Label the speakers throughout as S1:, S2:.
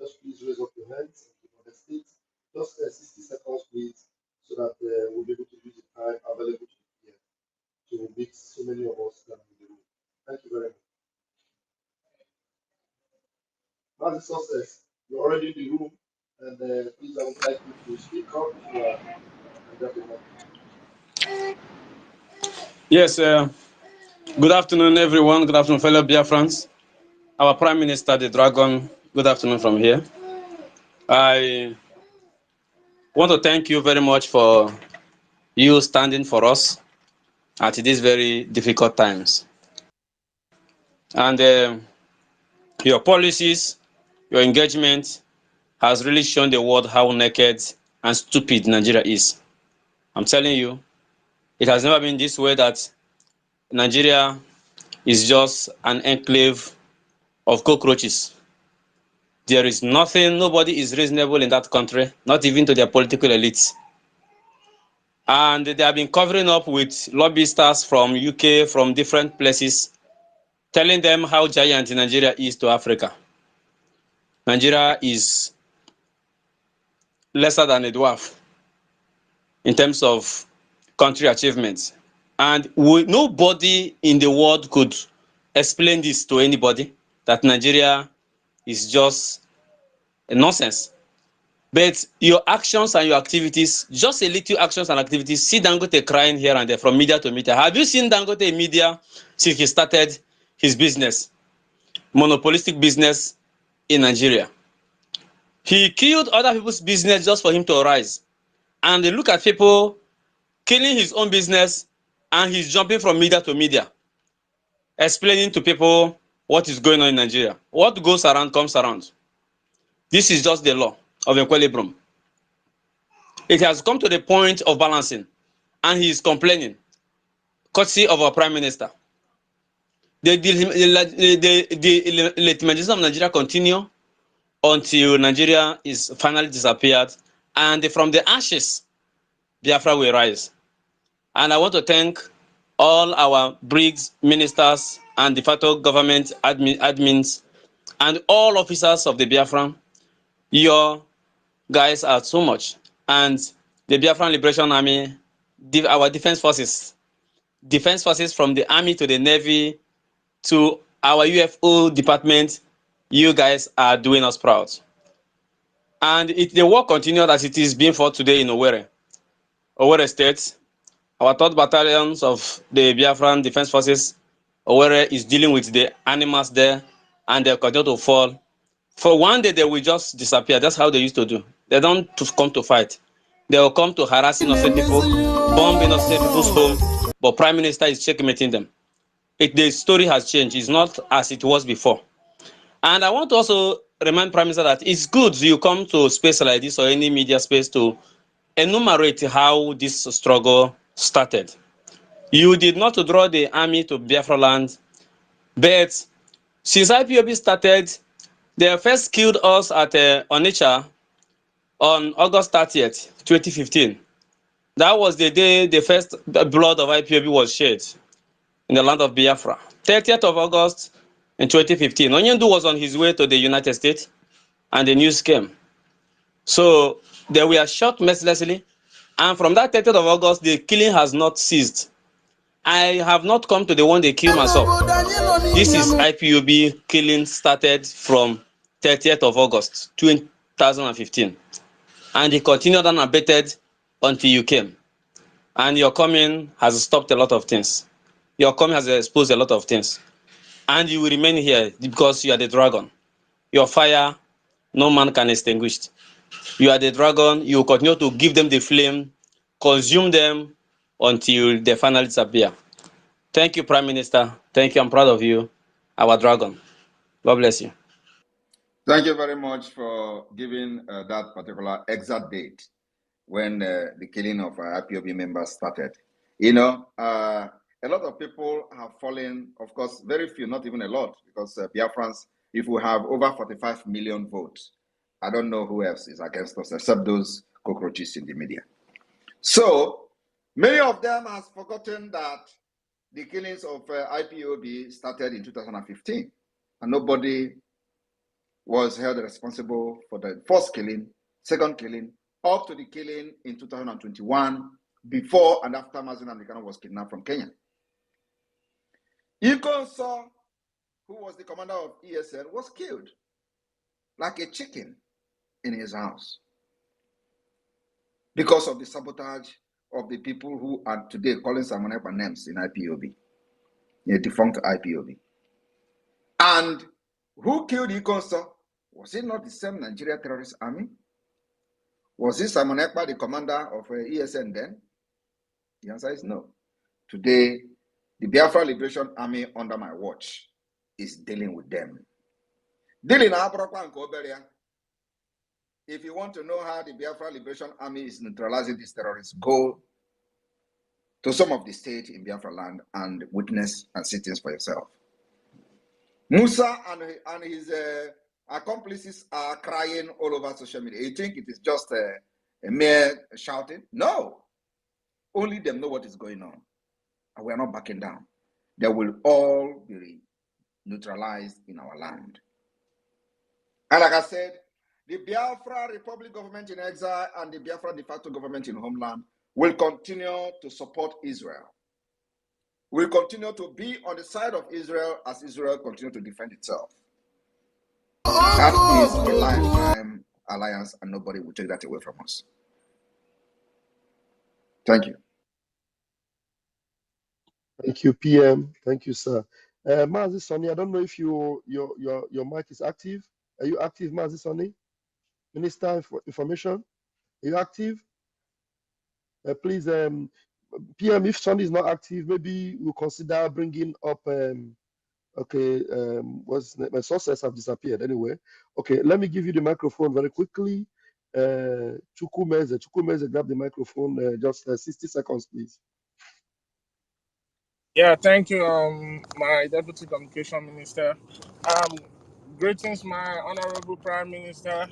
S1: just please raise up your hands and keep on the stage. Just 60 seconds, please, so that we'll be able to use the time available to meet so many of us in the room. Thank you very much. Now the success, you're already in the room, and please, I would like you to speak up if you are and grab the mic.
S2: Yes, good afternoon, everyone. Good afternoon, fellow Biafrans. Our Prime Minister, the Dragon, good afternoon from here. I want to thank you very much for you standing for us at these very difficult times. And your policies, your engagement has really shown the world how naked and stupid Nigeria is. I'm telling you, it has never been this way that Nigeria is just an enclave of cockroaches. There is nothing, nobody is reasonable in that country, not even to their political elites. And they have been covering up with lobbyists from UK, from different places, telling them how giant Nigeria is to Africa. Nigeria is lesser than a dwarf in terms of country achievements. And nobody in the world could explain this to anybody, that Nigeria is just a nonsense. But your actions and your activities, just a little actions and activities, see Dangote crying here and there from media to media. Have you seen Dangote in media since he started his business, monopolistic business in Nigeria? He killed other people's business just for him to rise. And they look at people killing his own business, and he's jumping from media to media, explaining to people what is going on in Nigeria. What goes around comes around. This is just the law of equilibrium. It has come to the point of balancing, and he is complaining, courtesy of our Prime Minister. The legitimization of Nigeria continue until Nigeria is finally disappeared, and from the ashes, Biafra will rise. And I want to thank all our BRGIE ministers and de facto government admins and all officers of the Biafran. Your guys are so much. And the Biafran Liberation Army, our defense forces from the army to the navy to our UFO department, you guys are doing us proud. And the war continued as it is being fought today in Owerri State. Our 3rd battalions of the Biafran Defense Forces, Owerri, is dealing with the animals there, and they continue to fall. For one day, they will just disappear. That's how they used to do. They don't come to fight. They will come to harass innocent people, bomb innocent people's homes, but Prime Minister is checkmating them. The story has changed. It's not as it was before. And I want to also remind Prime Minister that it's good you come to space like this or any media space to enumerate how this struggle started. You did not draw the army to Biafra land, but since IPOB started, they first killed us at Onitsha on August 30th, 2015. That was the day the first blood of IPOB was shed in the land of Biafra. 30th of August in 2015. Onyendu was on his way to the United States, and the news came. So they were shot mercilessly, and from that 30th of August, the killing has not ceased. I have not come to the one they killed myself. This is IPOB killing started from 30th of August 2015. And it continued unabated until you came. And your coming has stopped a lot of things. Your coming has exposed a lot of things. And you will remain here because you are the dragon. Your fire, no man can extinguish. You are the dragon. You will continue to give them the flame, consume them until they finally disappear. Thank you, Prime Minister. Thank you. I'm proud of you, our dragon. God bless you.
S3: Thank you very much for giving that particular exact date when the killing of IPOB members started. You know, a lot of people have fallen, of course, very few, not even a lot, because Biafrans, if we have over 45 million votes, I don't know who else is against us except those cockroaches in the media. So many of them have forgotten that the killings of IPOB started in 2015, and nobody was held responsible for the first killing, second killing, up to the killing in 2021, before and after Mazi Nnamdi Kanu was kidnapped from Kenya. Ikonso, who was the commander of ESN, was killed like a chicken in his house because of the sabotage of the people who are today calling Simon Ekpa names in IPOB, in a defunct IPOB. And who killed Ikonso? Was it not the same Nigeria terrorist army? Was it Simon Ekpa, the commander of ESN then? The answer is no. Today, the Biafra Liberation Army under my watch is dealing with them. If you want to know how the Biafra Liberation Army is neutralizing these terrorists, go to some of the states in Biafra land and witness and see things for yourself. Musa and his accomplices are crying all over social media. You think it is just a mere shouting? No. Only them know what is going on. And we are not backing down. They will all be neutralized in our land. And like I said, the Biafra Republic government in exile and the Biafra de facto government in homeland will continue to support Israel. We'll continue to be on the side of Israel as Israel continues to defend itself. That is a lifetime alliance, and nobody will take that away from us. Thank you.
S1: Thank you, PM. Thank you, sir. Mazi Sonny, I don't know if your mic is active. Are you active, Mazi Sonny? Minister for Information, are you active? Please, PM, if Sonny is not active, maybe we'll consider bringing up. Okay, my sources have disappeared anyway. Okay, let me give you the microphone very quickly. Chukwumeze, grab the microphone. Just 60 seconds, please.
S4: Yeah, thank you, my Deputy Communication Minister. Greetings, my Honorable Prime Minister.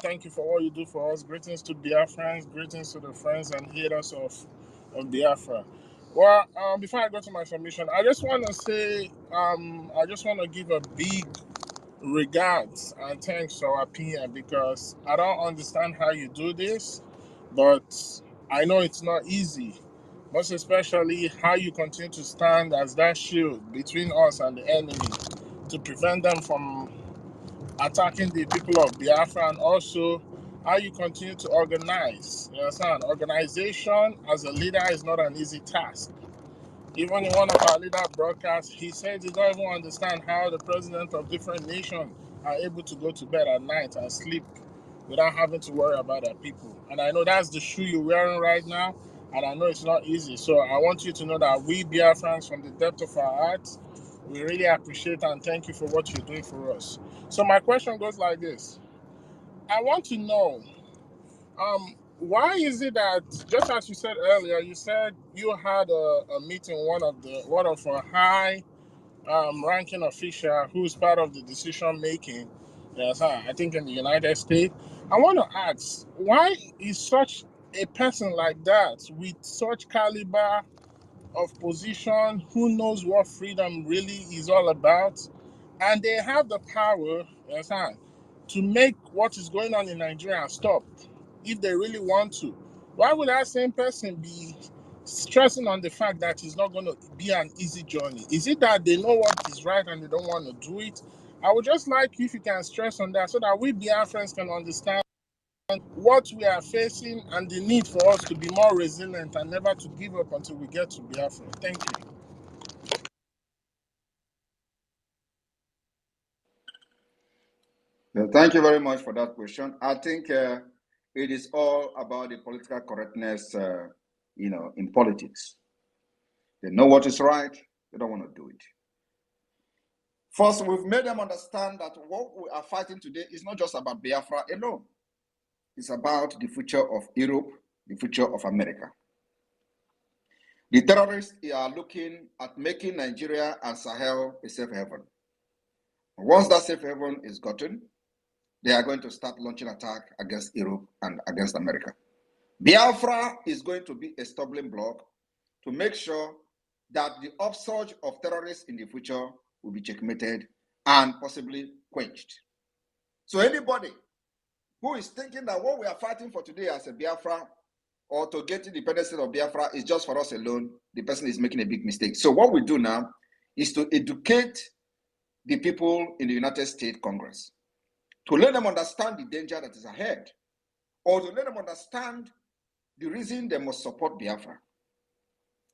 S4: Thank you for all you do for us. Greetings to Biafrans, greetings to the friends and haters of Biafra. Well, before I go to my submission, I just want to say, I just want to give a big regards and thanks to our PM, because I don't understand how you do this, but I know it's not easy. Most especially how you continue to stand as that shield between us and the enemy to prevent them from attacking the people of Biafra, and also how you continue to organize. You understand? Organization as a leader is not an easy task. Even in one of our leader broadcasts, he said he don't even understand how the president of different nations are able to go to bed at night and sleep without having to worry about their people. And I know that's the shoe you're wearing right now, and I know it's not easy. So I want you to know that we Biafrans, from the depth of our hearts, we really appreciate and thank you for what you're doing for us. So my question goes like this. I want to know, why is it that, just as you said earlier, you said you had a meeting, one of a high ranking official who's part of the decision making, yes, I think in the United States. I want to ask, why is such a person like that with such caliber of position, who knows what freedom really is all about, and they have the power, yes, to make what is going on in Nigeria stop if they really want to? Why would that same person be stressing on the fact that it's not going to be an easy journey? Is it that they know what is right and they don't want to do it? I would just like if you can stress on that so that we Biafrans can understand what we are facing and the need for us to be more resilient and never to give up until we get to Biafra. Thank you.
S3: Thank you very much for that question. I think it is all about the political correctness, in politics. They know what is right, they don't want to do it. First, we've made them understand that what we are fighting today is not just about Biafra alone. It's about the future of Europe, the future of America. The terrorists are looking at making Nigeria and Sahel a safe haven. Once that safe haven is gotten, they are going to start launching attack against Europe and against America. Biafra is going to be a stumbling block to make sure that the upsurge of terrorists in the future will be checkmated and possibly quenched. So anybody who is thinking that what we are fighting for today as a Biafra or to get independence of Biafra is just for us alone, the person is making a big mistake. So what we do now is to educate the people in the United States Congress, to let them understand the danger that is ahead, or to let them understand the reason they must support Biafra.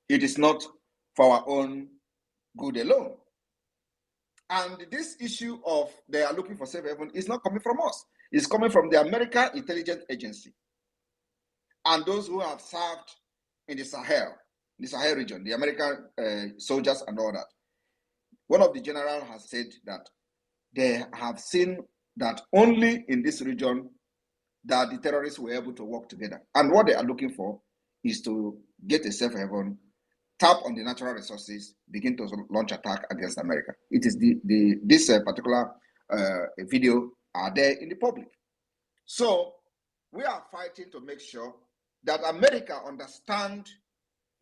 S3: It is not for our own good alone. And this issue of they are looking for safe haven is not coming from us. It's coming from the American Intelligence Agency and those who have served in the Sahel region, the American soldiers and all that. One of the generals has said that they have seen that only in this region that the terrorists were able to work together. And what they are looking for is to get a safe haven, tap on the natural resources, begin to launch attack against America. It is this particular video are there in the public. So we are fighting to make sure that America understand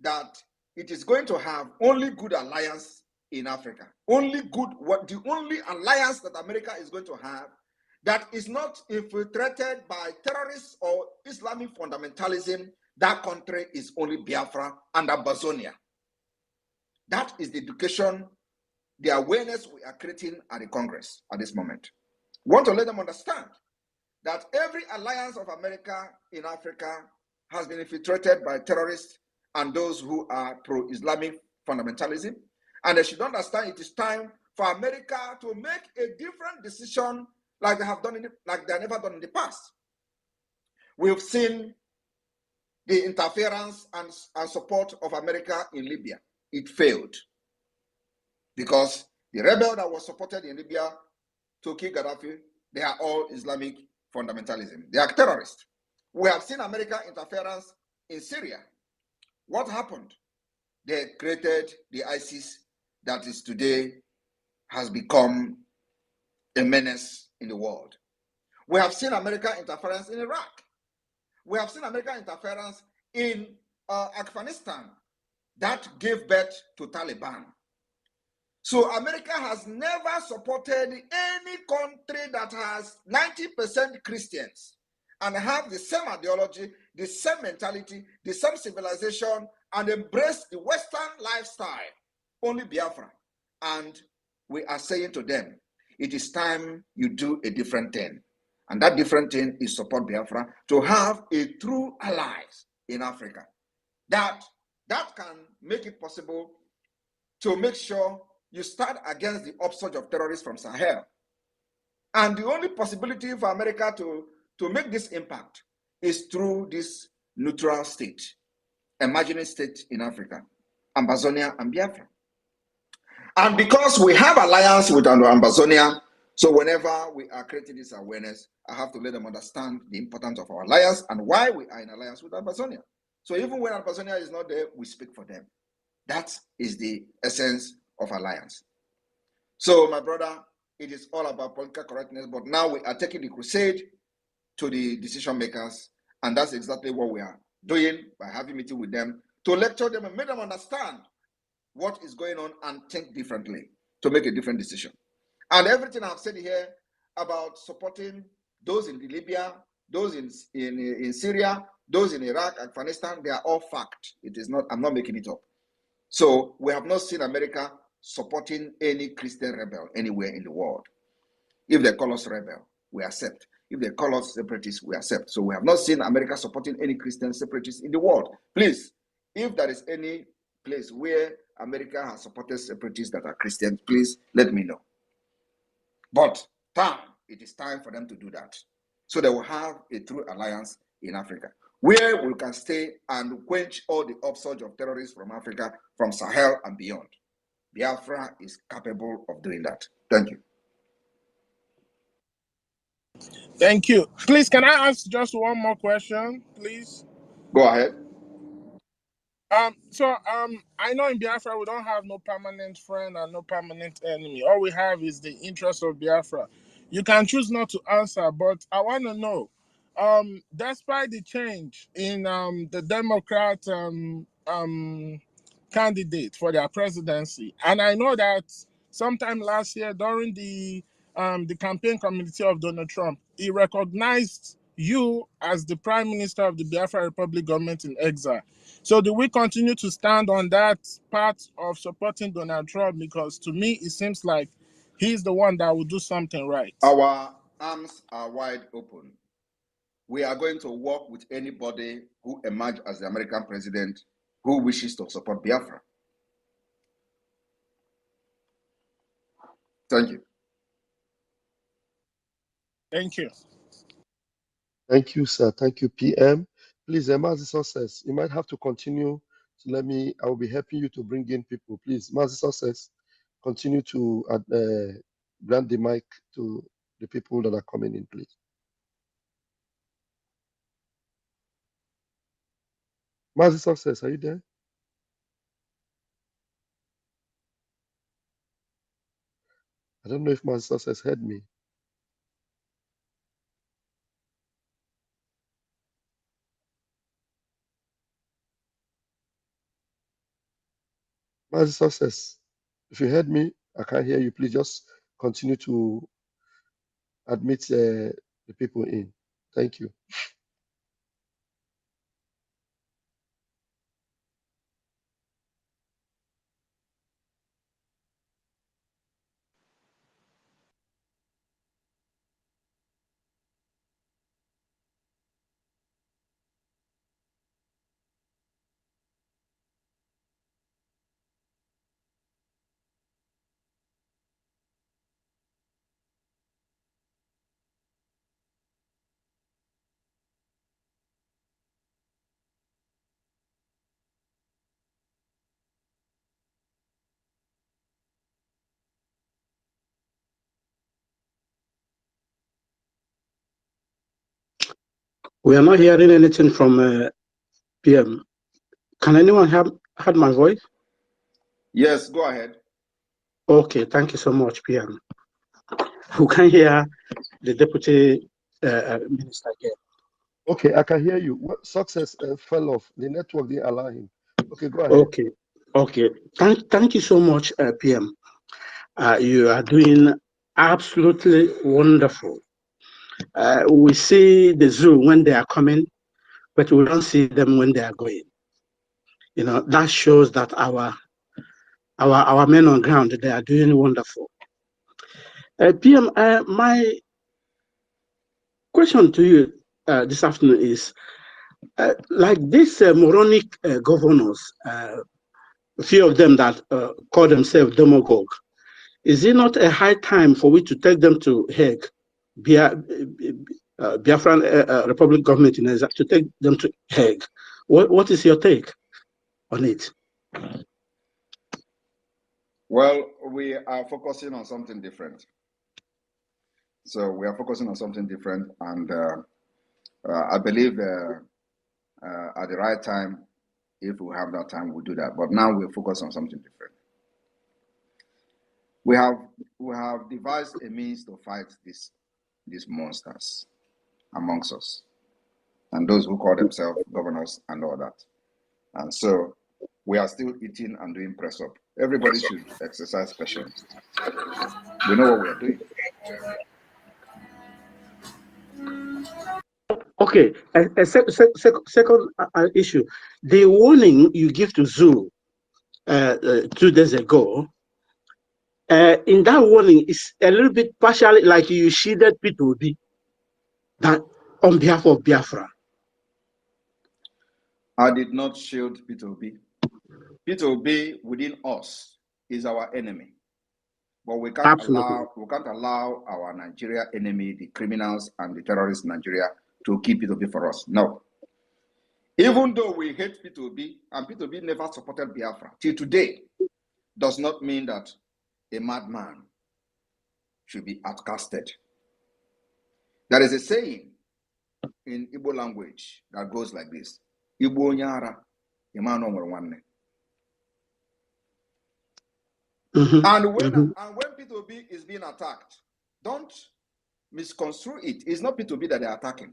S3: that it is going to have only good alliance in Africa. The only alliance that America is going to have that is not infiltrated by terrorists or Islamic fundamentalism, that country is only Biafra and Amazonia. That is the education, the awareness we are creating at the Congress at this moment. We want to let them understand that every alliance of America in Africa has been infiltrated by terrorists and those who are pro-Islamic fundamentalism. And they should understand it is time for America to make a different decision like they have done like they have never done in the past. We've seen the interference and support of America in Libya. It failed because the rebel that was supported in Libya to kill Gaddafi, they are all Islamic fundamentalism. They are terrorists. We have seen American interference in Syria. What happened? They created the ISIS that is today has become a menace in the world. We have seen American interference in Iraq. We have seen American interference in Afghanistan that gave birth to Taliban. So America has never supported any country that has 90% Christians and have the same ideology, the same mentality, the same civilization, and embrace the Western lifestyle. Only Biafra. And we are saying to them, it is time you do a different thing. And that different thing is support Biafra to have a true allies in Africa. That can make it possible to make sure you start against the upsurge of terrorists from Sahel. And the only possibility for America to make this impact is through this neutral state, emerging state in Africa, Amazonia and Biafra. And because we have alliance with Amazonia, so whenever we are creating this awareness, I have to let them understand the importance of our alliance and why we are in alliance with Amazonia. So even when Amazonia is not there, we speak for them. That is the essence of alliance. So my brother, it is all about political correctness, but now we are taking the crusade to the decision makers, and that's exactly what we are doing by having meeting with them to lecture them and make them understand what is going on and think differently to make a different decision. And everything I've said here about supporting those in Libya, those in Syria, those in Iraq, Afghanistan, they are all fact. It is not, I'm not making it up. So we have not seen America supporting any Christian rebel anywhere in the world. If they call us rebel, we accept. If they call us separatists, we accept. So we have not seen America supporting any Christian separatists in the world. Please, if there is any place where America has supported separatists that are Christians, please let me know. But it is time for them to do that. So they will have a true alliance in Africa, where we can stay and quench all the upsurge of terrorists from Africa, from Sahel and beyond. Biafra is capable of doing that. Thank you.
S4: Thank you. Please, can I ask just one more question, please?
S3: Go ahead.
S4: I know in Biafra we don't have no permanent friend and no permanent enemy. All we have is the interest of Biafra. You can choose not to answer, but I want to know, despite the change in the Democrat candidate for their presidency, and I know that sometime last year during the campaign committee of Donald Trump, he recognized you as the Prime Minister of the Biafra Republic government in exile. So do we continue to stand on that part of supporting Donald Trump? Because to me, it seems like he's the one that will do something right.
S3: Our arms are wide open. We are going to work with anybody who emerges as the American president who wishes to support Biafra. Thank you.
S4: Thank you.
S1: Thank you, sir. Thank you, PM. Please, Mazi Success, you might have to continue to let me, I will be helping you to bring in people. Please, Mazi Success, continue to grant the mic to the people that are coming in, please. Mazi Success, are you there? I don't know if Mazi Success heard me. Mazi Success, if you heard me, I can't hear you. Please just continue to admit the people in. Thank you.
S5: We are not hearing anything from PM. Can anyone have heard my voice?
S3: Yes, go ahead.
S5: Okay, thank you so much, PM. Who can hear the Deputy Minister again?
S1: Okay, I can hear you. What Success fell off. The network didn't allow him. Okay, go ahead.
S5: Okay. Thank you so much, PM. You are doing absolutely wonderful. We see the zoo when they are coming, but we don't see them when they are going. You know, that shows that our men on ground, they are doing wonderful. PM, my question to you this afternoon is, like these moronic governors, a few of them that call themselves demagogue, is it not a high time for we to take them to Hague, Biafran Republic government in exile, to take them to Hague? What is your take on it?
S3: Well, we are focusing on something different. So we are focusing on something different, and I believe at the right time, if we have that time, we'll do that. But now we're focused on something different. We have devised a means to fight these monsters amongst us, and those who call themselves governors and all that. And so we are still eating and doing press up. Everybody should exercise patience. We know what we are doing.
S5: Okay, a second issue. The warning you give to Zoo 2 days ago, in that warning, is a little bit partially like you shielded P2B that on behalf of Biafra.
S3: I did not shield P2B. P2B within us is our enemy. But we can't allow our Nigeria enemy, the criminals and the terrorists in Nigeria, to keep P2B for us. No. Even though we hate P2B, and P2B never supported Biafra till today, does not mean that a madman should be outcasted. There is a saying in Igbo language that goes like this: Igbo nyara, imano mwanne. And when P2B is being attacked, don't misconstrue it. It's not P2B that they're attacking.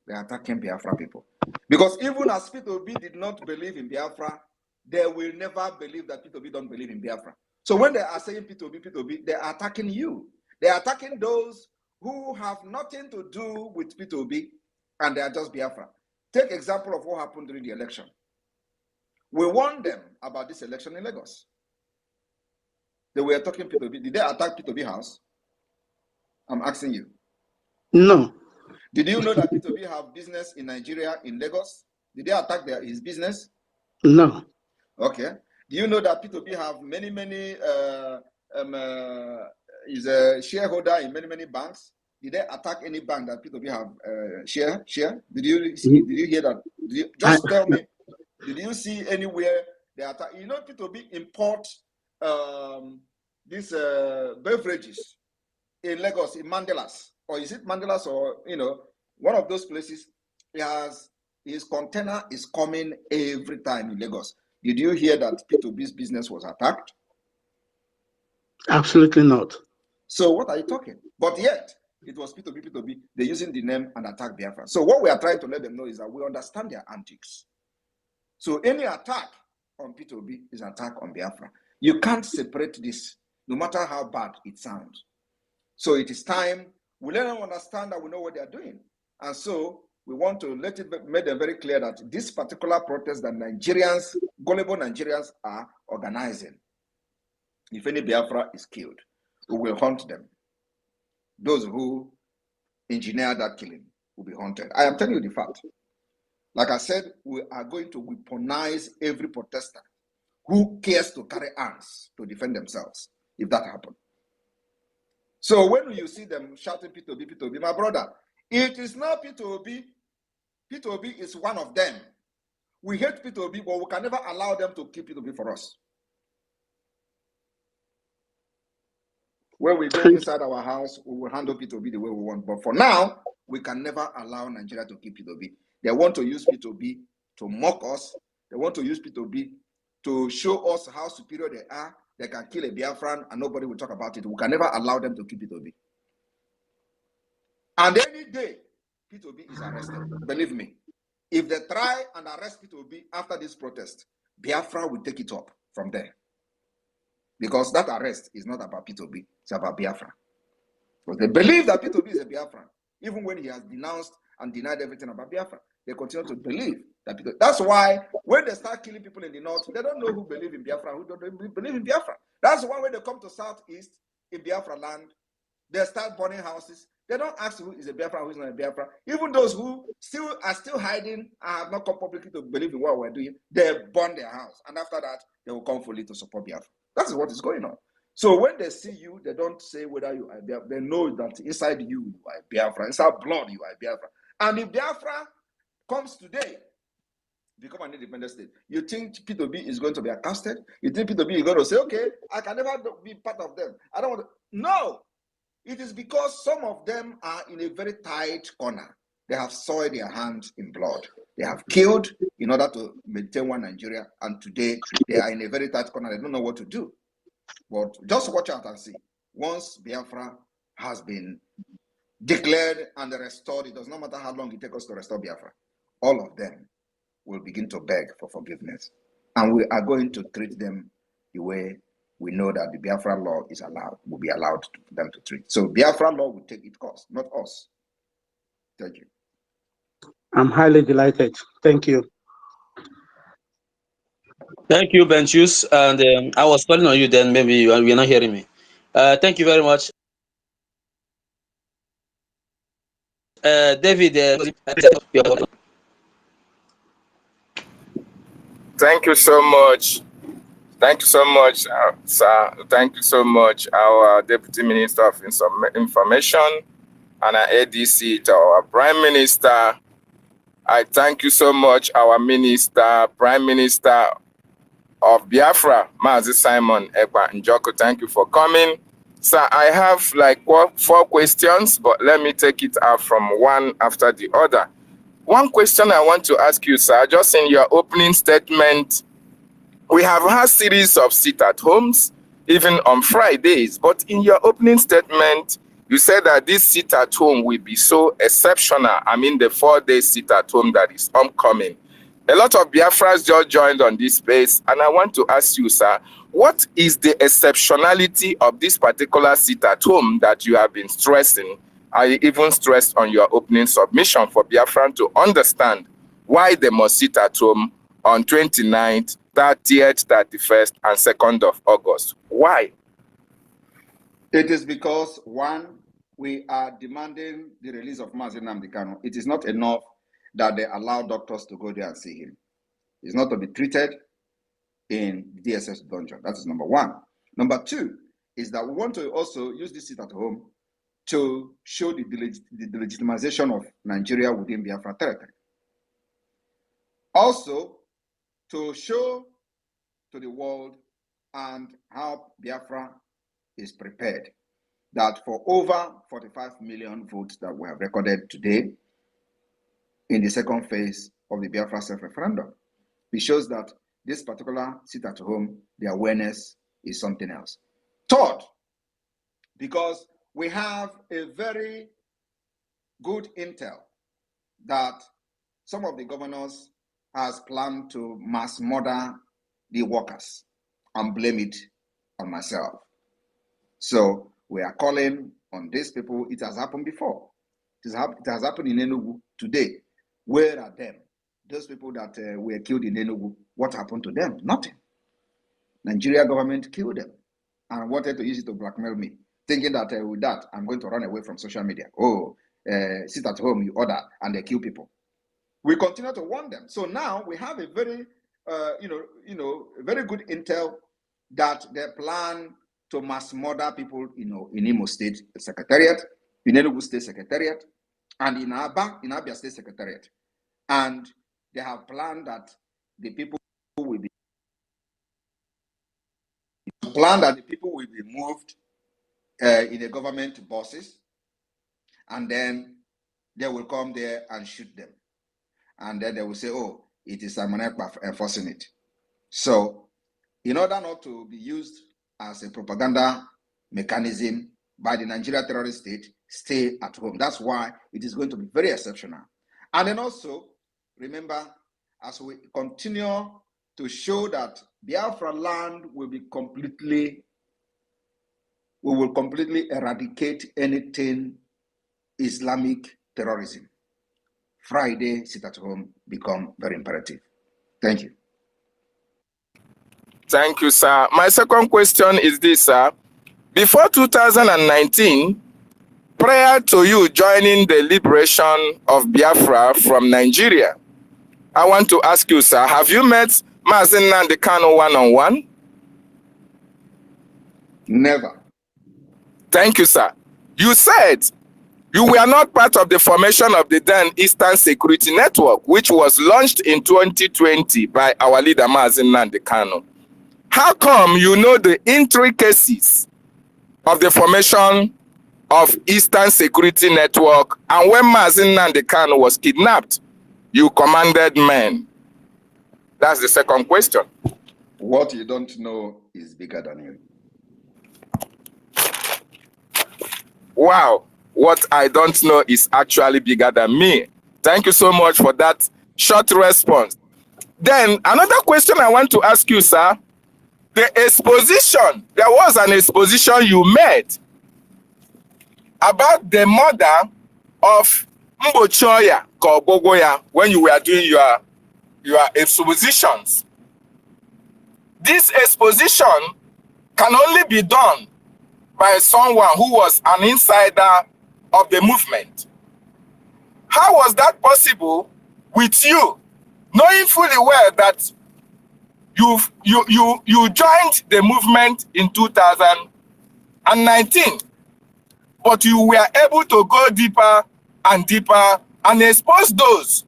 S3: They're attacking Biafra people. Because even as P2B did not believe in Biafra, they will never believe that P2B don't believe in Biafra. So when they are saying P2B, they are attacking you. They are attacking those who have nothing to do with P2B and they are just Biafra. Take example of what happened during the election. We warned them about this election in Lagos. They were talking P2B. Did they attack P2B house? I'm asking you.
S5: No.
S3: Did you know that P2B have business in Nigeria, in Lagos? Did they attack his business?
S5: No.
S3: Okay. Do you know that P2B have many, is a shareholder in many banks? Did they attack any bank that P2B have share? Did you hear that? Just tell me. Did you see anywhere they attack? You know, P2B import these beverages in Lagos, in Mandelas, or is it Mandelas, or one of those places? His container is coming every time in Lagos. Did you hear that P2B's business was attacked?
S5: Absolutely not.
S3: So what are you talking? But yet, it was P2B. They're using the name and attack Biafra. So what we are trying to let them know is that we understand their antics. So any attack on P2B is an attack on Biafra. You can't separate this, no matter how bad it sounds. So it is time we let them understand that we know what they are doing. And so we want to make them very clear that this particular protest that Nigerians, gullible Nigerians are organizing, if any Biafra is killed, we will hunt them. Those who engineer that killing will be hunted. I am telling you the fact. Like I said, we are going to weaponize every protester who cares to carry arms to defend themselves, if that happens. So when you see them shouting P2B, my brother, it is not P2B. P2B is one of them. We hate P2B, but we can never allow them to keep P2B for us. When we go inside our house, we will handle P2B the way we want. But for now, we can never allow Nigeria to keep P2B. They want to use P2B to mock us. They want to use P2B to show us how superior they are. They can kill a Biafran and nobody will talk about it. We can never allow them to keep P2B. And any day, P2B is arrested. Believe me, if they try and arrest P2B after this protest, Biafra will take it up from there. Because that arrest is not about P2B, it's about Biafra. Because they believe that P2B is a Biafran, even when he has denounced and denied everything about Biafra. They continue to believe that P2B. That's why when they start killing people in the north, they don't know who believe in Biafra, who don't believe in Biafra. That's why when they come to southeast in Biafra land, they start burning houses. They don't ask who is a Biafra, who is not a Biafra. Even those who are still hiding and have not come publicly to believe in what we're doing, they burn their house. And after that, they will come fully to support Biafra. That's what is going on. So when they see you, they don't say whether you are Biafra. They know that inside you are Biafra. Inside blood, you are Biafra. And if Biafra comes today, become an independent state, you think P2B is going to be accosted? You think P2B is going to say, okay, I can never be part of them. I don't want to. No. It is because some of them are in a very tight corner. They have soiled their hands in blood. They have killed in order to maintain one Nigeria. And today, they are in a very tight corner. They don't know what to do. But just watch out and see. Once Biafra has been declared and restored, it does not matter how long it takes us to restore Biafra. All of them will begin to beg for forgiveness. And we are going to treat them the way we know that the Biafra law is will be allowed for them to treat. So Biafra law will take its course, not us. Thank you.
S5: I'm highly delighted. Thank you.
S2: Thank you, Benchus. And I was calling on you then, maybe you're not hearing me. Thank you very much. David,
S6: Thank you so much. Thank you so much, sir. Thank you so much, our Deputy Minister of Information and our ADC to our Prime Minister. I thank you so much, our Minister, Prime Minister of Biafra, Mazi Simon Ekpa Njoko. Thank you for coming. Sir, I have like 4 questions, but let me take it out from one after the other. One question I want to ask you, sir, just in your opening statement, we have had series of sit-at-homes, even on Fridays, but in your opening statement, you said that this sit-at-home will be so exceptional. I mean, the 4-day sit-at-home that is upcoming. A lot of Biafrans just joined on this space, and I want to ask you, sir, what is the exceptionality of this particular sit at home that you have been stressing? I even stressed on your opening submission for Biafran to understand why they must sit at home on 29th, 30th, 31st, and 2nd of August. Why?
S3: It is because, one, we are demanding the release of Mazi Nnamdi Kanu. It is not enough that they allow doctors to go there and see him. He's not to be treated in DSS dungeon. That is number one. Number two is that we want to also use this sit at home to show the legitimization of Nigeria within Biafra territory. Also, to show to the world and how Biafra is prepared, that for over 45 million votes that we have recorded today in the second phase of the Biafra self-referendum, it shows that this particular sit at home, the awareness is something else. Third, because we have a very good intel that some of the governors has planned to mass murder the workers and blame it on myself. So we are calling on these people. It has happened before. It has happened in Enugu today. Where are them? Those people that were killed in Enugu, what happened to them? Nothing. Nigeria government killed them and wanted to use it to blackmail me, thinking that with that, I'm going to run away from social media. Oh, sit at home, you order, and they kill people. We continue to warn them. So now we have a very, very good intel that they plan to mass murder people, in Imo State Secretariat, in Enugu State Secretariat, and in Abia State Secretariat. And they have planned that the people will be moved in the government buses, and then they will come there and shoot them. And then they will say, oh, it is Simon Ekpa enforcing it. So in order not to be used as a propaganda mechanism by the Nigeria terrorist state, stay at home. That's why it is going to be very exceptional. And then also, remember, as we continue to show that Biafra land will completely eradicate anything Islamic terrorism. Friday, sit at home, become very imperative. Thank you.
S6: Thank you, sir. My second question is this, sir. Before 2019, prior to you joining the liberation of Biafra from Nigeria, I want to ask you, sir, have you met Mazi Nnamdi Kanu one-on-one?
S3: Never.
S6: Thank you, sir. You said you were not part of the formation of the then Eastern Security Network, which was launched in 2020 by our leader, Mazi Nnamdi Kanu. How come you know the intricacies of the formation of Eastern Security Network, and when Mazi Nnamdi Kanu was kidnapped, you commanded men? That's the second question.
S3: What you don't know is bigger than you.
S6: Wow. What I don't know is actually bigger than me. Thank you so much for that short response. Then another question I want to ask you, sir. The exposition, there was an exposition you made about the murder of Mbochoya Kobogoya when you were doing your expositions. This exposition can only be done by someone who was an insider of the movement. How was that possible with you, knowing fully well that you joined the movement in 2019, but you were able to go deeper and deeper and expose those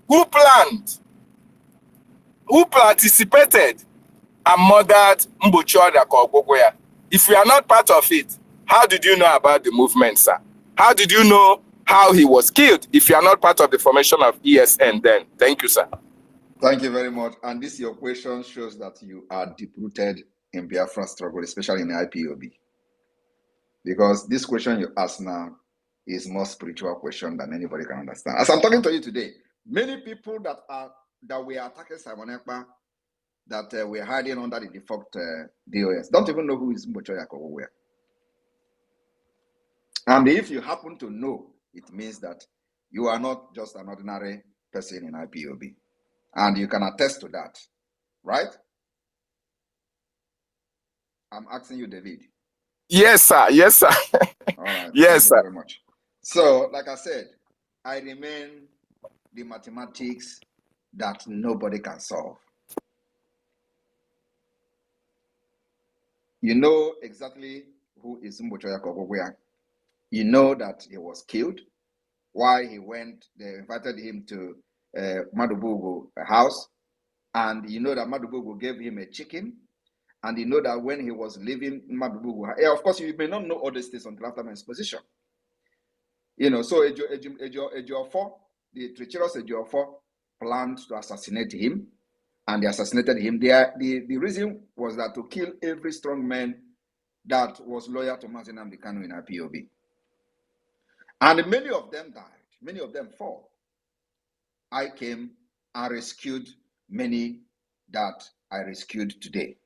S6: who planned, who participated and murdered Mbochoya Kobogoya? If you are not part of it, how did you know about the movement, sir? How did you know how he was killed if you are not part of the formation of ESN then? Thank you, sir.
S3: Thank you very much. And this your question shows that you are deep-rooted in Biafra struggle, especially in the IPOB. Because this question you ask now is more spiritual question than anybody can understand. As I'm talking to you today, many people that are that we are attacking Simon Ekpa, that we're hiding under the defunct DOS. Don't even know who is Mbochoya Kogogwe. And if you happen to know, it means that you are not just an ordinary person in IPOB. And you can attest to that, right? I'm asking you, David.
S6: Yes, sir. Yes, sir.
S3: All right.
S6: Yes,
S3: Thank you
S6: sir.
S3: very much. So, like I said, I remain the mathematics that nobody can solve. You know exactly who is Mbochoya Kogogwe. You know that he was killed. Why he went, they invited him to Madubugu house. And you know that Madubugu gave him a chicken. And you know that when he was leaving Madubugu, of course, you may not know all these things until after my exposition. You know, so Ejiofor, the treacherous Ejiofor, planned to assassinate him. And they assassinated him. The reason was that to kill every strong man that was loyal to Mazi Nnamdi Kanu in IPOB. And many of them died. Many of them fought. I came and rescued many that I rescued today,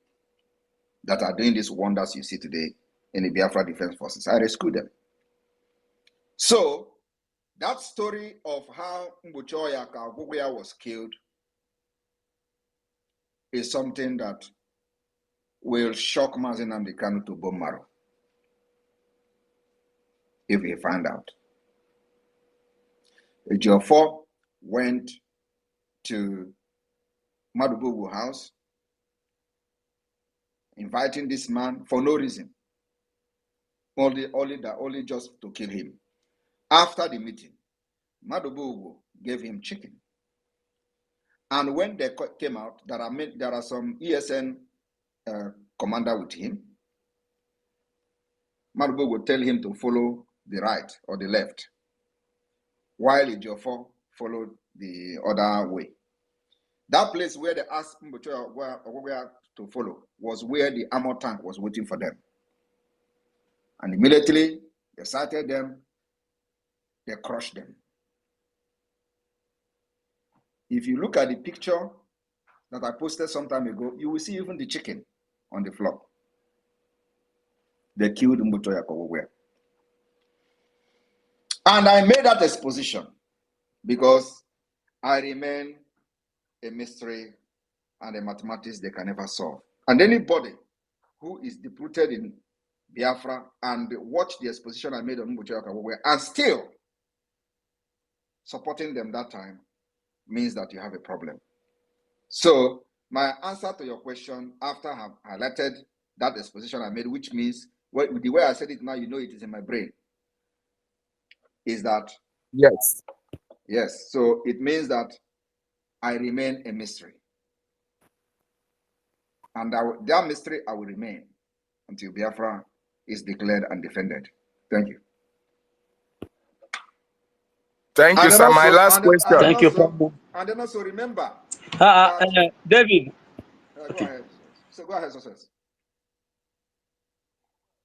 S3: that are doing these wonders you see today in the Biafra Defense Forces. I rescued them. So that story of how Mbochoya Kogogwe was killed is something that will shock Mazi Nnamdi Kanu to bone marrow if he find out. Ejiofor went to Madubugu house, inviting this man for no reason, only just to kill him. After the meeting, Madubugu gave him chicken. And when they came out, there are some ESN commander with him. Madubugu would tell him to follow the right or the left, while Ejiofor followed the other way. That place where they asked Mbochoya to follow was where the armor tank was waiting for them. And immediately they sighted them, they crushed them. If you look at the picture that I posted some time ago, you will see even the chicken on the floor. They killed Mbochoya Kogogwe. And I made that exposition because I remain a mystery and a mathematics they can never solve. And anybody who is deep-rooted in Biafra and watch the exposition I made on Mbochoya Kogogwe and still supporting them that time means that you have a problem. So my answer to your question, after I have highlighted that exposition I made, which means, well, the way I said it now, you know it is in my brain, is that
S6: Yes.
S3: yes, so it means that I remain a mystery. And that mystery I will remain until Biafra is declared and defended. Thank you.
S6: Thank you, sir. My last question.
S2: Thank you.
S3: And then also remember,
S2: David.
S3: go ahead. So go ahead, success.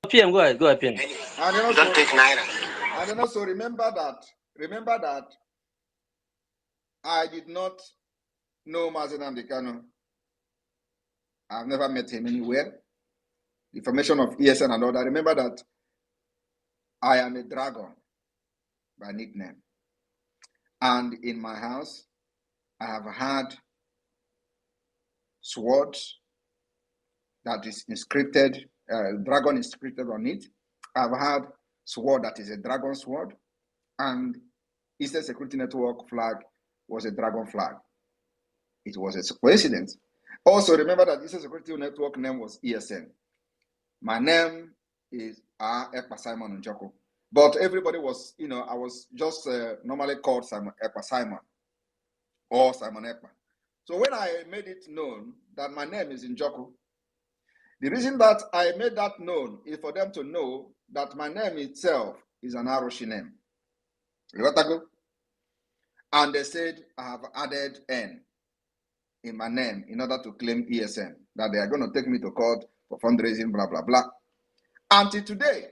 S2: PM, go ahead, PM.
S3: And then also, and then also remember that I did not know Mazi Nnamdi Kanu. I've never met him anywhere. The formation of ESN and all that. Remember that I am a dragon by nickname. And in my house, I have had swords that is inscripted, dragon inscripted on it. I've had sword that is a dragon sword, and Eastern Security Network flag was a dragon flag. It was a coincidence. Also, remember that Eastern Security Network name was ESN. My name is Ekpa Simon Njoko. But everybody was, I was just normally called Ekpa Simon or Simon Ekpa. So when I made it known that my name is Njoko, the reason that I made that known is for them to know that my name itself is an Aroshi name. And they said I have added N in my name in order to claim ESN, that they are going to take me to court for fundraising, blah, blah, blah. Until today,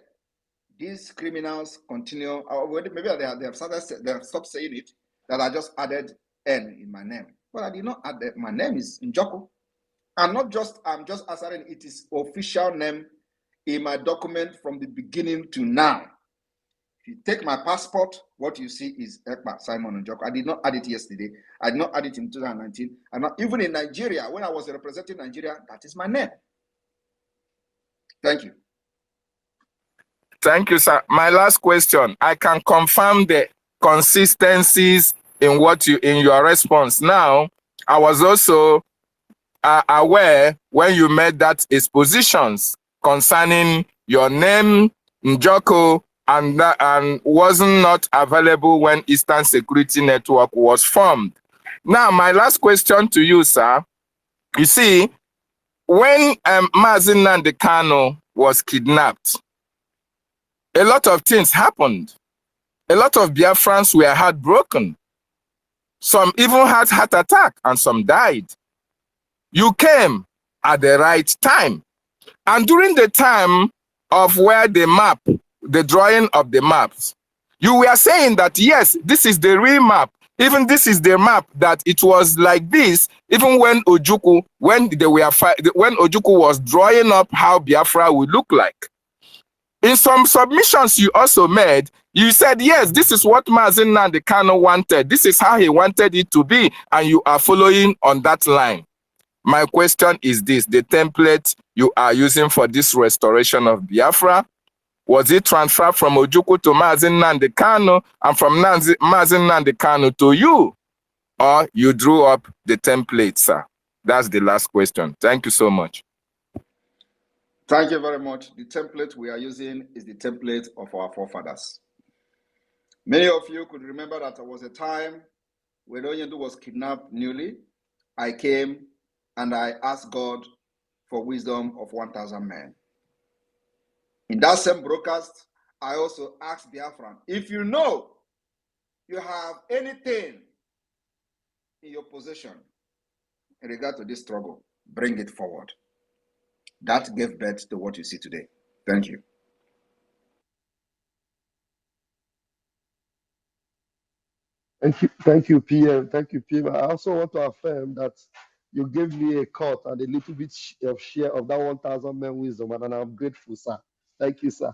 S3: these criminals continue, maybe they have stopped saying it, that I just added N in my name. But I did not add that. My name is Njoko. I'm just answering, it is official name in my document from the beginning to now. If you take my passport, what you see is Ekpa Simon Njoko. I did not add it yesterday. I did not add it in 2019. And not even in Nigeria, when I was representing Nigeria, that is my name. Thank you.
S6: Thank you, sir. My last question. I can confirm the consistencies in your response. Now, I was also aware when you made that expositions concerning your name, Njoko, and wasn't not available when Eastern Security Network was formed. Now, my last question to you, sir. You see, when Mazi Nnamdi Kanu was kidnapped, a lot of things happened. A lot of Biafrans were heartbroken. Some even had heart attack and some died. You came at the right time. And during the time of where the drawing of the maps, you were saying that, yes, this is the real map. Even this is the map that it was like this, even when Ojukwu was drawing up how Biafra would look like. In some submissions you also made, you said, yes, this is what Mazi Nnamdi Kanu wanted. This is how he wanted it to be, and you are following on that line. My question is this: the template you are using for this restoration of Biafra, was it transferred from Ojukwu to Mazi Nnamdi Kanu and from Mazi Nnamdi Kanu to you? Or you drew up the template, sir? That's the last question. Thank you so much.
S3: Thank you very much. The template we are using is the template of our forefathers. Many of you could remember that there was a time when Onyendu was kidnapped newly. I came and I asked God for wisdom of 1,000 men. In that same broadcast, I also asked Biafran, if you know you have anything in your possession in regard to this struggle, bring it forward. That gave birth to what you see today. Thank you.
S1: Thank you, PM. Thank you, PM. I also want to affirm that you gave me a cut and a little bit of share of that 1,000 men wisdom, and I'm grateful, sir. Thank you, sir.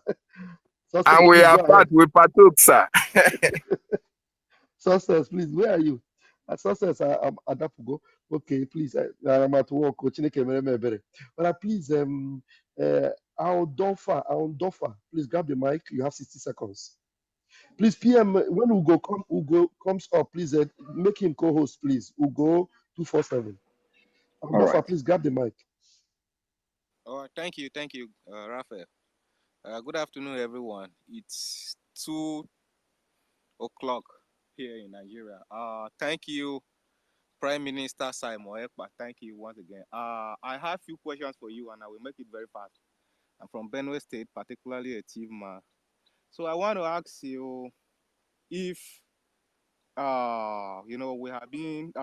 S1: Success,
S6: And we
S1: please
S6: are
S1: go ahead.
S6: we partook, sir.
S1: Success, please. Where are you? Success, I'm at that go. Okay, please. I'm at work. But please, Aldolfa, please grab the mic. You have 60 seconds. Please, PM, when Ugo comes up, please make him co-host, please. Ugo 247. Aldolfa,
S3: right.
S1: please grab the mic.
S7: Oh, thank you, Raphael. Good afternoon, everyone. It's 2 o'clock here in Nigeria. Thank you, Prime Minister Simon Ekpa. Thank you once again. I have a few questions for you, and I will make it very fast. I'm from Benue State, particularly a chief man. So I want to ask you if, we have been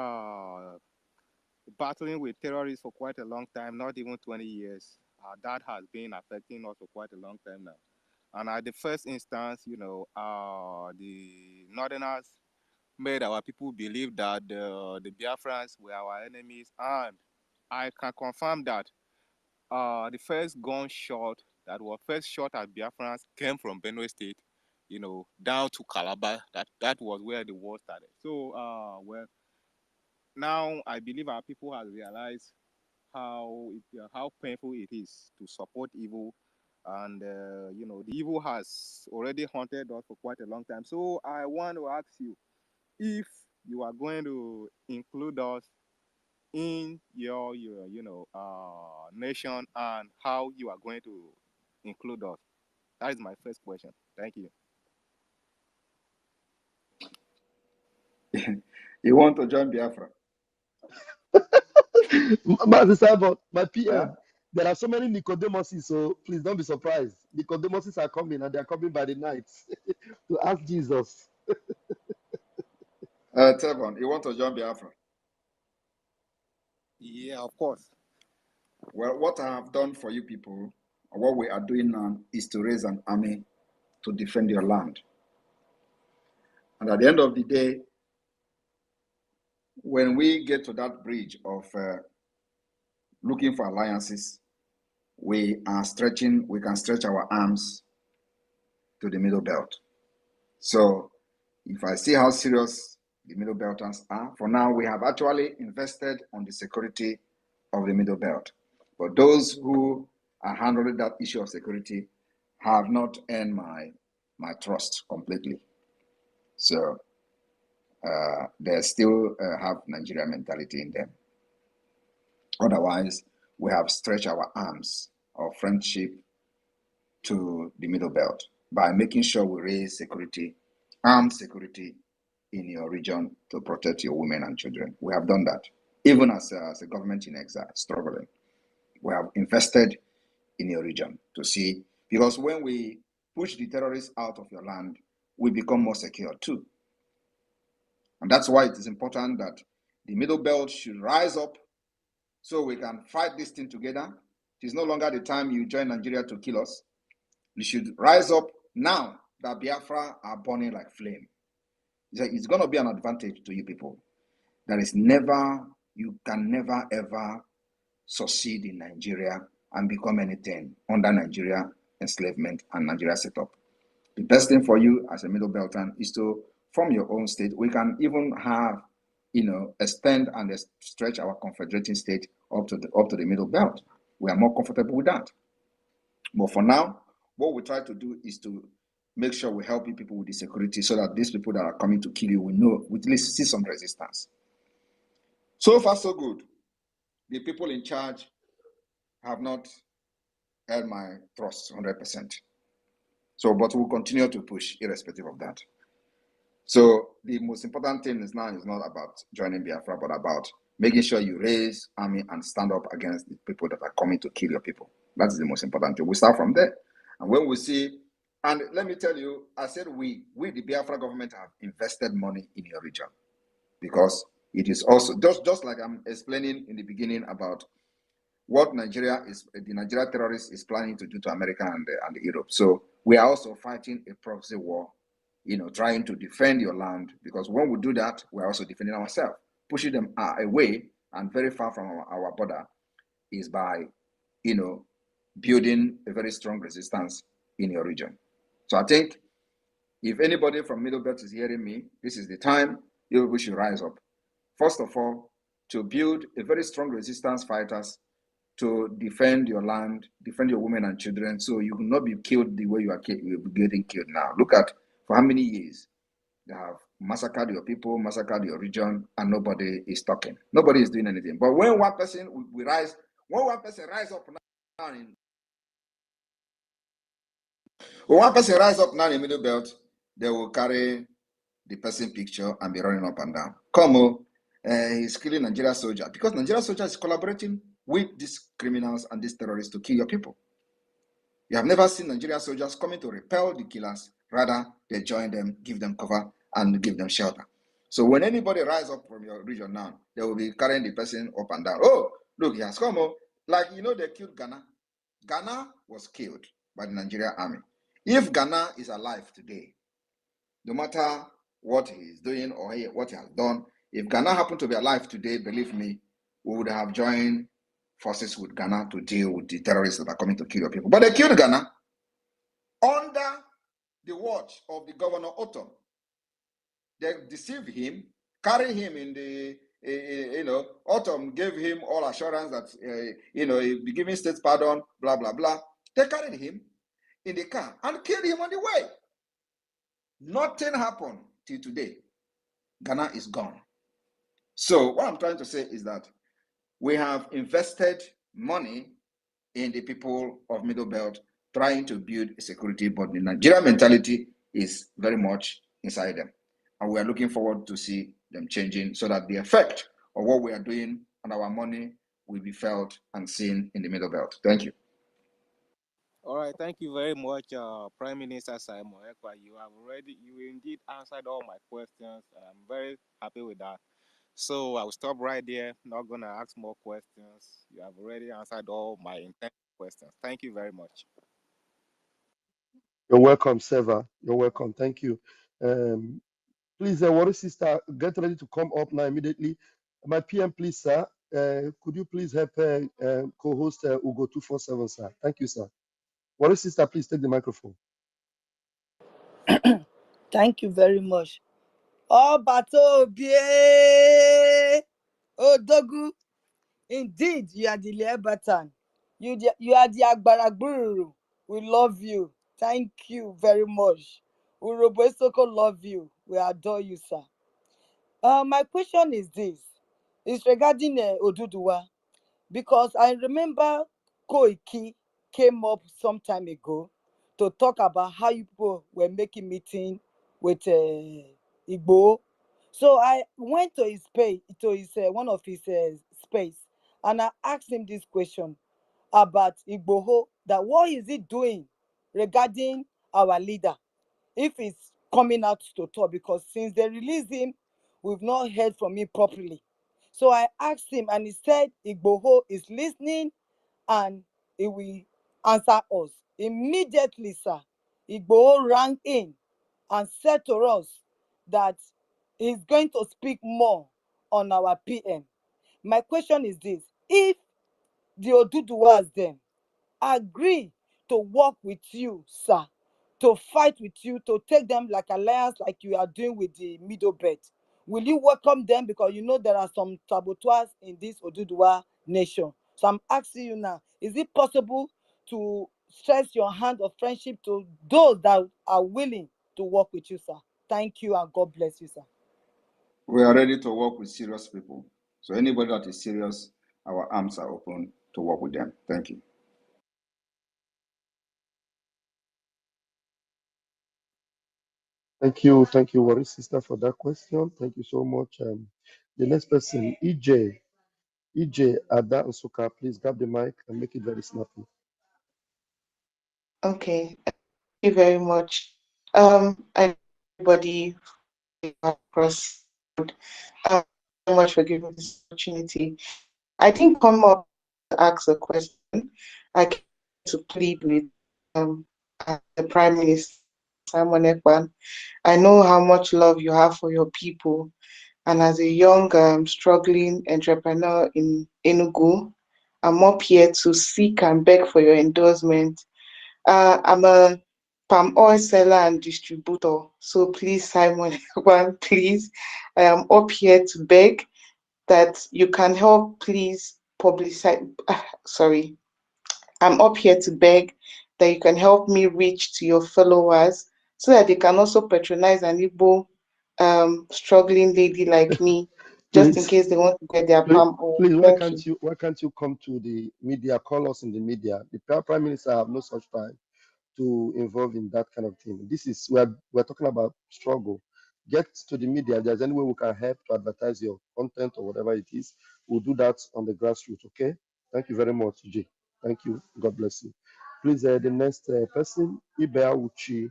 S7: battling with terrorists for quite a long time, not even 20 years. That has been affecting us for quite a long time now. And at the first instance, the Northerners made our people believe that the Biafrans were our enemies. And I can confirm that the first gunshot that was first shot at Biafrans came from Benue State, down to Calabar. That was where the war started. So, now I believe our people have realized how painful it is to support evil, and the evil has already haunted us for quite a long time. So I want to ask you if you are going to include us in your nation, and how you are going to include us. That is my first question. Thank you.
S3: You want to join Biafra?
S1: My PM,
S3: Huh?
S1: there are so many Nicodemuses, so please don't be surprised. Nicodemuses are coming, and they are coming by the night to ask Jesus.
S3: Tevon, you want to join Biafra?
S7: Yeah, of course.
S3: Well, what I have done for you people, or what we are doing now, is to raise an army to defend your land. And at the end of the day, when we get to that bridge of looking for alliances, we can stretch our arms to the Middle Belt. So if I see how serious the Middle Belters are, for now we have actually invested on the security of the Middle Belt. But those who are handling that issue of security have not earned my trust completely. So they still have Nigeria mentality in them. Otherwise, we have stretched our arms of friendship to the Middle Belt by making sure we raise security, armed security in your region to protect your women and children. We have done that. Even as a government in exile, struggling, we have invested in your region to see, because when we push the terrorists out of your land, we become more secure too. And that's why it is important that the Middle Belt should rise up so we can fight this thing together. It is no longer the time you join Nigeria to kill us. You should rise up now that Biafra are burning like flame. It's going to be an advantage to you people. You can never ever succeed in Nigeria and become anything under Nigeria enslavement and Nigeria setup. The best thing for you as a Middle Beltan is to form your own state. We can even have, extend and stretch our confederating state up to the Middle Belt. We are more comfortable with that. But for now, what we try to do is to make sure we help people with the security so that these people that are coming to kill you, we at least see some resistance. So far, so good. The people in charge have not earned my trust 100%. So, but we'll continue to push irrespective of that. So the most important thing is not about joining Biafra, but about making sure you raise army and stand up against the people that are coming to kill your people. That's the most important thing. We start from there. And when we see, and let me tell you, I said we the Biafra government have invested money in your region, because it is also, just like I'm explaining in the beginning about what the Nigeria terrorist is planning to do to America and Europe. So we are also fighting a proxy war, trying to defend your land, because when we do that, we're also defending ourselves. Pushing them away and very far from our border is by, building a very strong resistance in your region. So I think if anybody from Middle Belt is hearing me, this is the time we should rise up. First of all, to build a very strong resistance fighters to defend your land, defend your women and children, so you will not be killed the way you'll be getting killed now. Look at for how many years they have massacred your people, massacred your region, and nobody is talking. Nobody is doing anything. But when one person rise up now in Middle Belt, they will carry the person picture and be running up and down. He's killing Nigeria soldier, because Nigeria soldier is collaborating with these criminals and these terrorists to kill your people. You have never seen Nigerian soldiers coming to repel the killers. Rather, they join them, give them cover, and give them shelter. So when anybody rise up from your region now, they will be carrying the person up and down. Oh, look, he has come. Like, they killed Ghana. Ghana was killed by the Nigerian army. If Ghana is alive today, no matter what he is doing or what he has done, if Ghana happened to be alive today, believe me, we would have joined forces with Ghana to deal with the terrorists that are coming to kill your people. But they killed Ghana under the watch of the governor Otom. They deceived him, carried him in the, Otom gave him all assurance that, he'll be giving state pardon, blah, blah, blah. They carried him in the car and killed him on the way. Nothing happened till today. Ghana is gone. So what I'm trying to say is that we have invested money in the people of Middle Belt trying to build security, but the Nigerian mentality is very much inside them. And we are looking forward to see them changing so that the effect of what we are doing and our money will be felt and seen in the Middle Belt. Thank you.
S7: All right, thank you very much, Prime Minister Simon Ekpa. You indeed answered all my questions. I'm very happy with that. So I'll stop right there. Not gonna ask more questions. You have already answered all my intended questions. Thank you very much.
S1: You're welcome, Seva. You're welcome. Thank you. Please, Warrior Sister, get ready to come up now immediately. My PM, please, sir. Could you please help co-host Ugo 247, sir? Thank you, sir. Warrior Sister, please take the microphone.
S8: Thank you very much. Oh, Bato Bie! Oh, Dogu. Indeed, you are the Libertan. You are the Agbaragburu. We love you. Thank you very much. Urobo Soko love you. We adore you, sir. My question is this. It's regarding Oduduwa. Because I remember Koiki came up some time ago to talk about how you people were making meeting with Igbo. So I went to his space, to his one of his space, and I asked him this question about Igboho, that what is he doing regarding our leader, if he's coming out to talk, because since they released him, we've not heard from him properly. So I asked him, and he said Igboho is listening and he will answer us. Immediately, sir, Igboho rang in and said to us that he's going to speak more on our PM. My question is this: if the Oduduwas then agree to work with you, sir, to fight with you, to take them like alliance, like you are doing with the Middle Belt, will you welcome them? Because you know there are some saboteurs in this Oduduwa nation. So I'm asking you now, is it possible to stretch your hand of friendship to those that are willing to work with you, sir? Thank you, and God bless you, sir.
S3: We are ready to work with serious people. So anybody that is serious, our arms are open to work with them. Thank you.
S1: Thank you, Warrior Sister, for that question. Thank you so much. The next person, EJ Ada Nsuka, please grab the mic and make it very snappy.
S9: Okay, thank you very much. I everybody across. Thank you so much for giving me this opportunity. I didn't come up to ask a question. I came to plead with the Prime Minister Simon Ekpa. I know how much love you have for your people, and as a young struggling entrepreneur in Enugu, I'm up here to seek and beg for your endorsement. I'm a palm oil seller and distributor. So please, Simon, please, I am up here to beg that you can help please publicize. Sorry, I'm up here to beg that you can help me reach to your followers so that they can also patronize an Igbo struggling lady like me, just in
S1: Please,
S9: case they want to get their palm oil.
S1: please,
S9: Thank you.
S1: why can't you come to the media, call us in the media? The Prime Minister have no such time to involve in that kind of thing. This is we're talking about struggle. Get to the media. If there's any way we can help to advertise your content or whatever it is, we'll do that on the grassroots. Okay. Thank you very much, Jay. Thank you. God bless you. Please, the next person, Ibea Uchi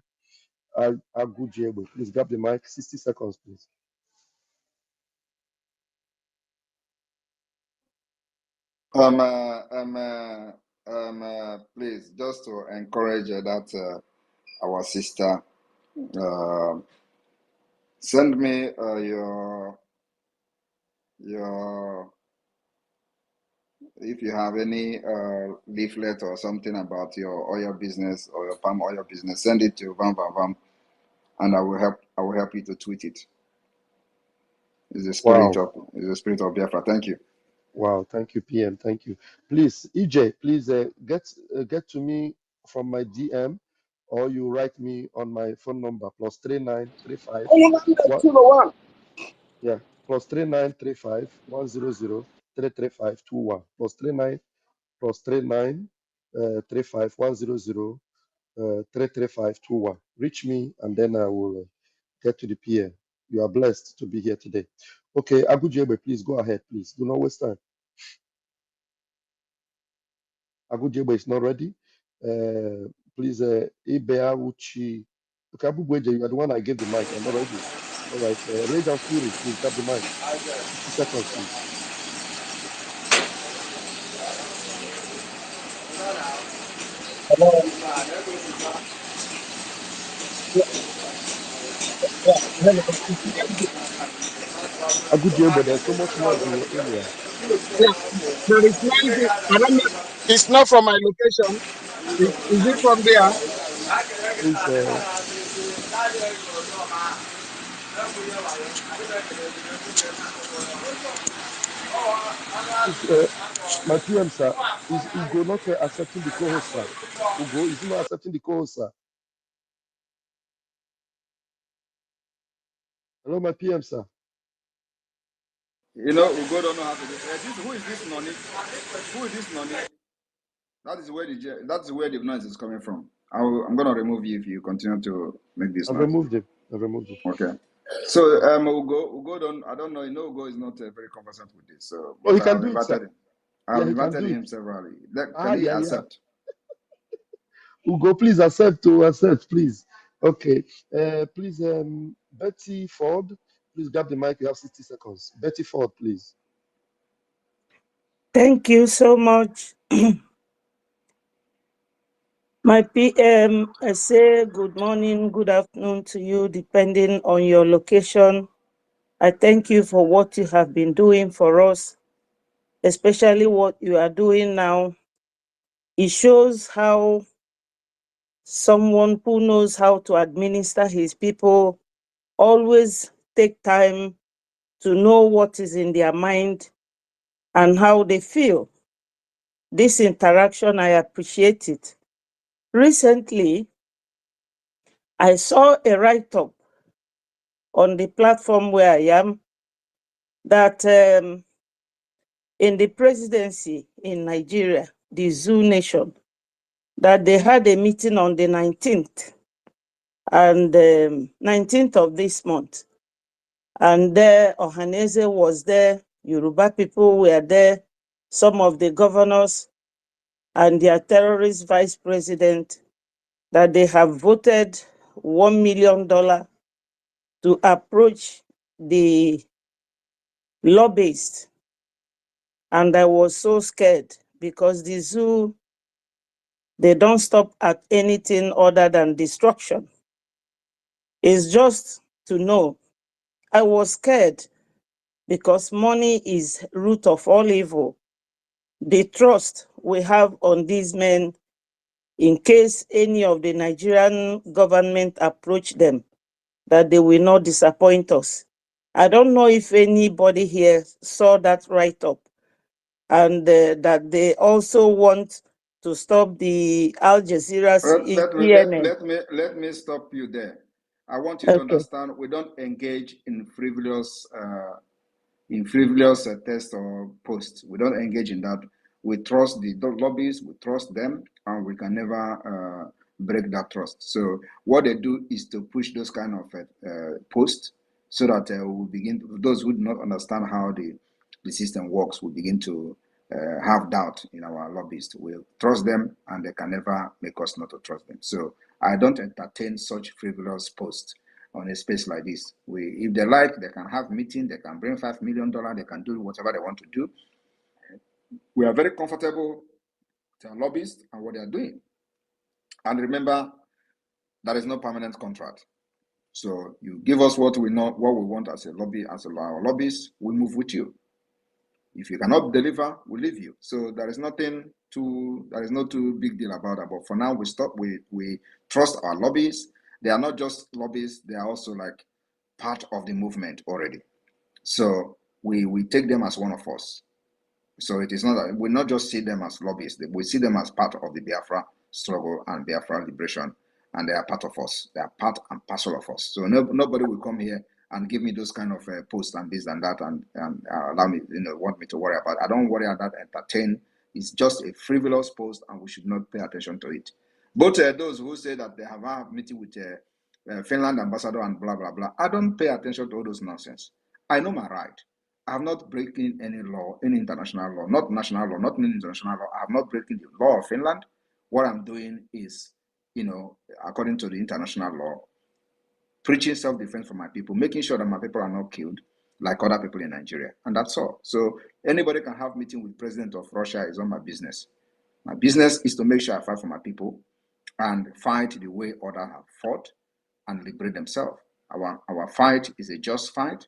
S1: Agujebe. Please grab the mic. 60 seconds, please.
S3: Please, just to encourage that our sister, send me your if you have any leaflet or something about your oil business or your palm oil business, send it to Vam Vam Vam, and I will help you to tweet it. It's the spirit of Biafra. Thank you.
S1: Wow, thank you, PM. Thank you. Please, EJ, please get to me from my DM, or you write me on my phone number +3935. What? Yeah, +3935 100 33521 +39 35 100 33521. Reach me, and then I will get to the PM. You are blessed to be here today. Okay, Agujebe, please go ahead, please. Do not waste time. Agujebe is not ready. Please, Ibea Uchi. Okay, Abubueje, you are the one I gave the mic. You're not ready. All right. Rage and Fury, please grab the mic. 60 seconds, please.
S5: Yeah, hello.
S1: A good day, but there's so much noise in your area.
S5: Yeah, there is noise. I don't know. It's not from my location. Is it from there?
S1: Please, my PM, sir, is Ugo not accepting the co-host, sir? Ugo, is he not accepting the co-host, sir? Hello, my PM, sir.
S3: You know, Ugo don't know how to do who is this Noni? Who is this Noni? That is where the noise is coming from. I'm gonna remove you if you continue to make this
S1: I've
S3: noise.
S1: removed him. I've removed him.
S3: Okay. So Ugo I don't know. Ugo is not very conversant with this. So,
S1: Oh, he
S3: but I
S1: can
S3: have
S1: do it, sir.
S3: invited him. I have
S1: Yeah, he can
S3: invited
S1: do it.
S3: him severally.
S1: Ah,
S3: Can he
S1: yeah, yeah.
S3: accept?
S1: Ugo, please accept to accept, please. Okay. Please, Betty Ford, please grab the mic. You have 60 seconds. Betty Ford, please.
S10: Thank you so much. My PM, I say good morning, good afternoon to you, depending on your location. I thank you for what you have been doing for us, especially what you are doing now. It shows how someone who knows how to administer his people always take time to know what is in their mind and how they feel. This interaction, I appreciate it. Recently, I saw a write-up on the platform where I am that in the presidency in Nigeria, the Zoo Nation, that they had a meeting on the 19th and 19th of this month. And there, Ohaneze was there, Yoruba people were there, some of the governors and their terrorist vice president, that they have voted $1 million to approach the lobbyists. And I was so scared because the zoo, they don't stop at anything other than destruction. It's just to know. I was scared because money is root of all evil. The trust we have on these men, in case any of the Nigerian government approach them, that they will not disappoint us. I don't know if anybody here saw that write-up, and that they also want to stop the Al Jazeera CNN.
S3: Let me stop you there. I want you to
S10: Okay.
S3: understand we don't engage in frivolous tests or posts. We don't engage in that. We trust the lobbyists, we trust them, and we can never break that trust. So what they do is to push those kind of posts so that we begin, those who do not understand how the system works will begin to have doubt in our lobbyists. We trust them and they can never make us not to trust them. So I don't entertain such frivolous posts on a space like this. If they like, they can have meeting, they can bring $5 million, they can do whatever they want to do. We are very comfortable with our lobbyists and what they are doing. And remember, there is no permanent contract. So you give us what we know, what we want as a lobby, as our lobbyists, we move with you. If you cannot deliver, we leave you. So there is no too big deal about that. But for now, we trust our lobbyists. They are not just lobbyists, they are also like part of the movement already. So we take them as one of us. So it is not that we not just see them as lobbyists, we see them as part of the Biafra struggle and Biafra liberation, and they are part of us. They are part and parcel of us. So nobody will come here and give me those kind of posts and this and that and allow me, want me to worry about. I don't worry about that. Entertain. It's just a frivolous post, and we should not pay attention to it. But those who say that they have a meeting with Finland ambassador and blah blah blah, I don't pay attention to all those nonsense. I know my right. I have not breaking any law, any international law, not national law, not international law. I have not breaking the law of Finland. What I'm doing is, according to the international law, preaching self-defense for my people, making sure that my people are not killed like other people in Nigeria. And that's all. So anybody can have meeting with president of Russia is not my business. My business is to make sure I fight for my people and fight the way others have fought and liberate themselves. Our fight is a just fight,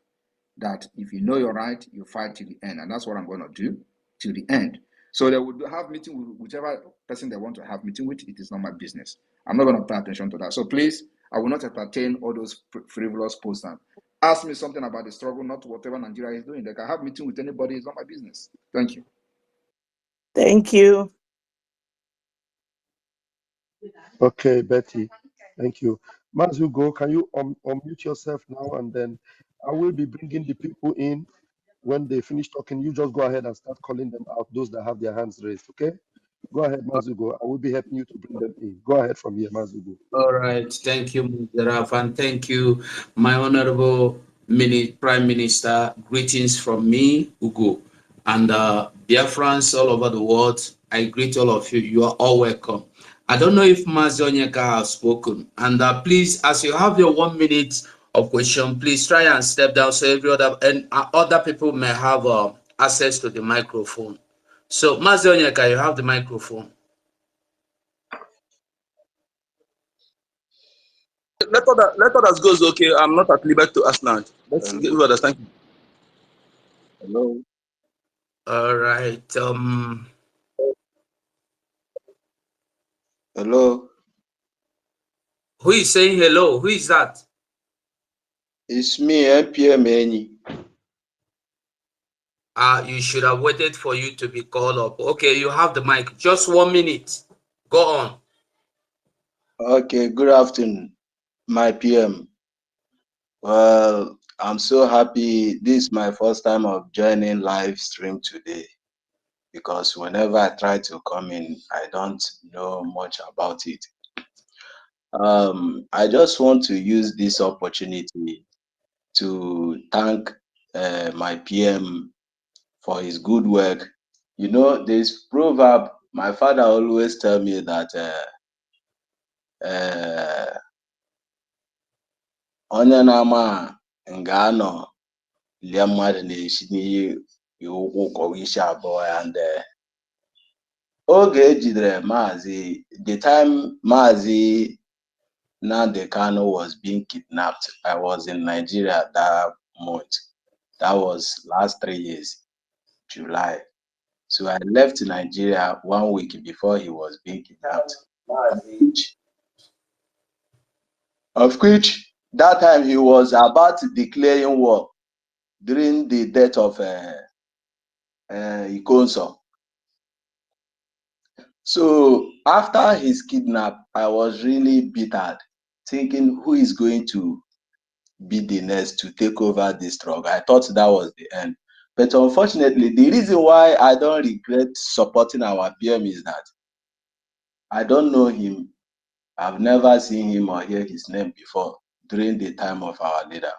S3: that if you know you're right, you fight till the end. And that's what I'm going to do till the end. So they would have meeting with whichever person they want to have meeting with. It is not my business. I'm not going to pay attention to that. So please, I will not entertain all those frivolous posts. And ask me something about the struggle, not whatever Nigeria is doing. They can have meeting with anybody. It's not my business. Thank you.
S10: Thank you.
S1: Okay, Betty. Thank you. Mazugo, can you unmute yourself now, and then I will be bringing the people in. When they finish talking, you just go ahead and start calling them out, those that have their hands raised, okay? Go ahead, Mazugo. I will be helping you to bring them in. Go ahead from here, Mazugo.
S2: All right. Thank you, Biafran. Thank you, my honorable Prime Minister. Greetings from me, Ugo. And Biafrans all over the world, I greet all of you. You are all welcome. I don't know if Mazi Onyeka has spoken. And please, as you have your 1 minute of question, please try and step down so every other people may have access to the microphone. So, Mazi Onyeka, you have the microphone.
S11: Let others go is okay. I'm not at liberty to ask now. Let's give others. Thank you. Hello.
S2: All right.
S11: Hello.
S2: Who is saying hello? Who is that?
S11: It's me, NPM Eni.
S2: You should have waited for you to be called up. Okay, you have the mic. Just 1 minute. Go on.
S11: Okay, good afternoon, my PM. Well, I'm so happy. This is my first time of joining live stream today, because whenever I try to come in, I don't know much about it. I just want to use this opportunity to thank my PM for his good work. You know, this proverb, my father always tell me that onye na-ama nga anọ lie mmadụ na-esi n'ihe ụkwụ kọwa isi abụọ ya. And oge ejidere Maazị, the time Maazị Nnamdi Kanu was being kidnapped, I was in Nigeria that month. That was last 3 years, July. So I left Nigeria 1 week before he was being kidnapped. Of which that time he was about declaring war during the death of Ikonso. So after his kidnap, I was really bitter, thinking who is going to be the next to take over this struggle. I thought that was the end. But unfortunately, the reason why I don't regret supporting our PM is that I don't know him. I've never seen him or heard his name before during the time of our leader.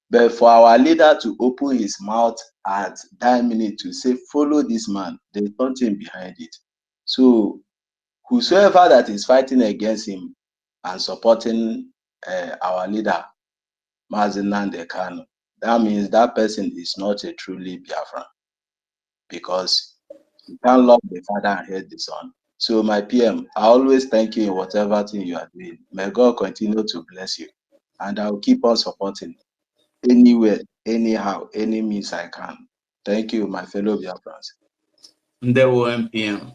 S11: But for our leader to open his mouth at that minute to say, follow this man, there's something behind it. So whosoever that is fighting against him and supporting our leader, Mazi Nnamdi Kanu, that means that person is not a truly Biafran, because you can't love the father and hate the son. So my PM, I always thank you in whatever thing you are doing. May God continue to bless you. And I will keep on supporting anywhere, anyhow, any means I can. Thank you, my fellow Biafrans.
S2: Ndewo MPM.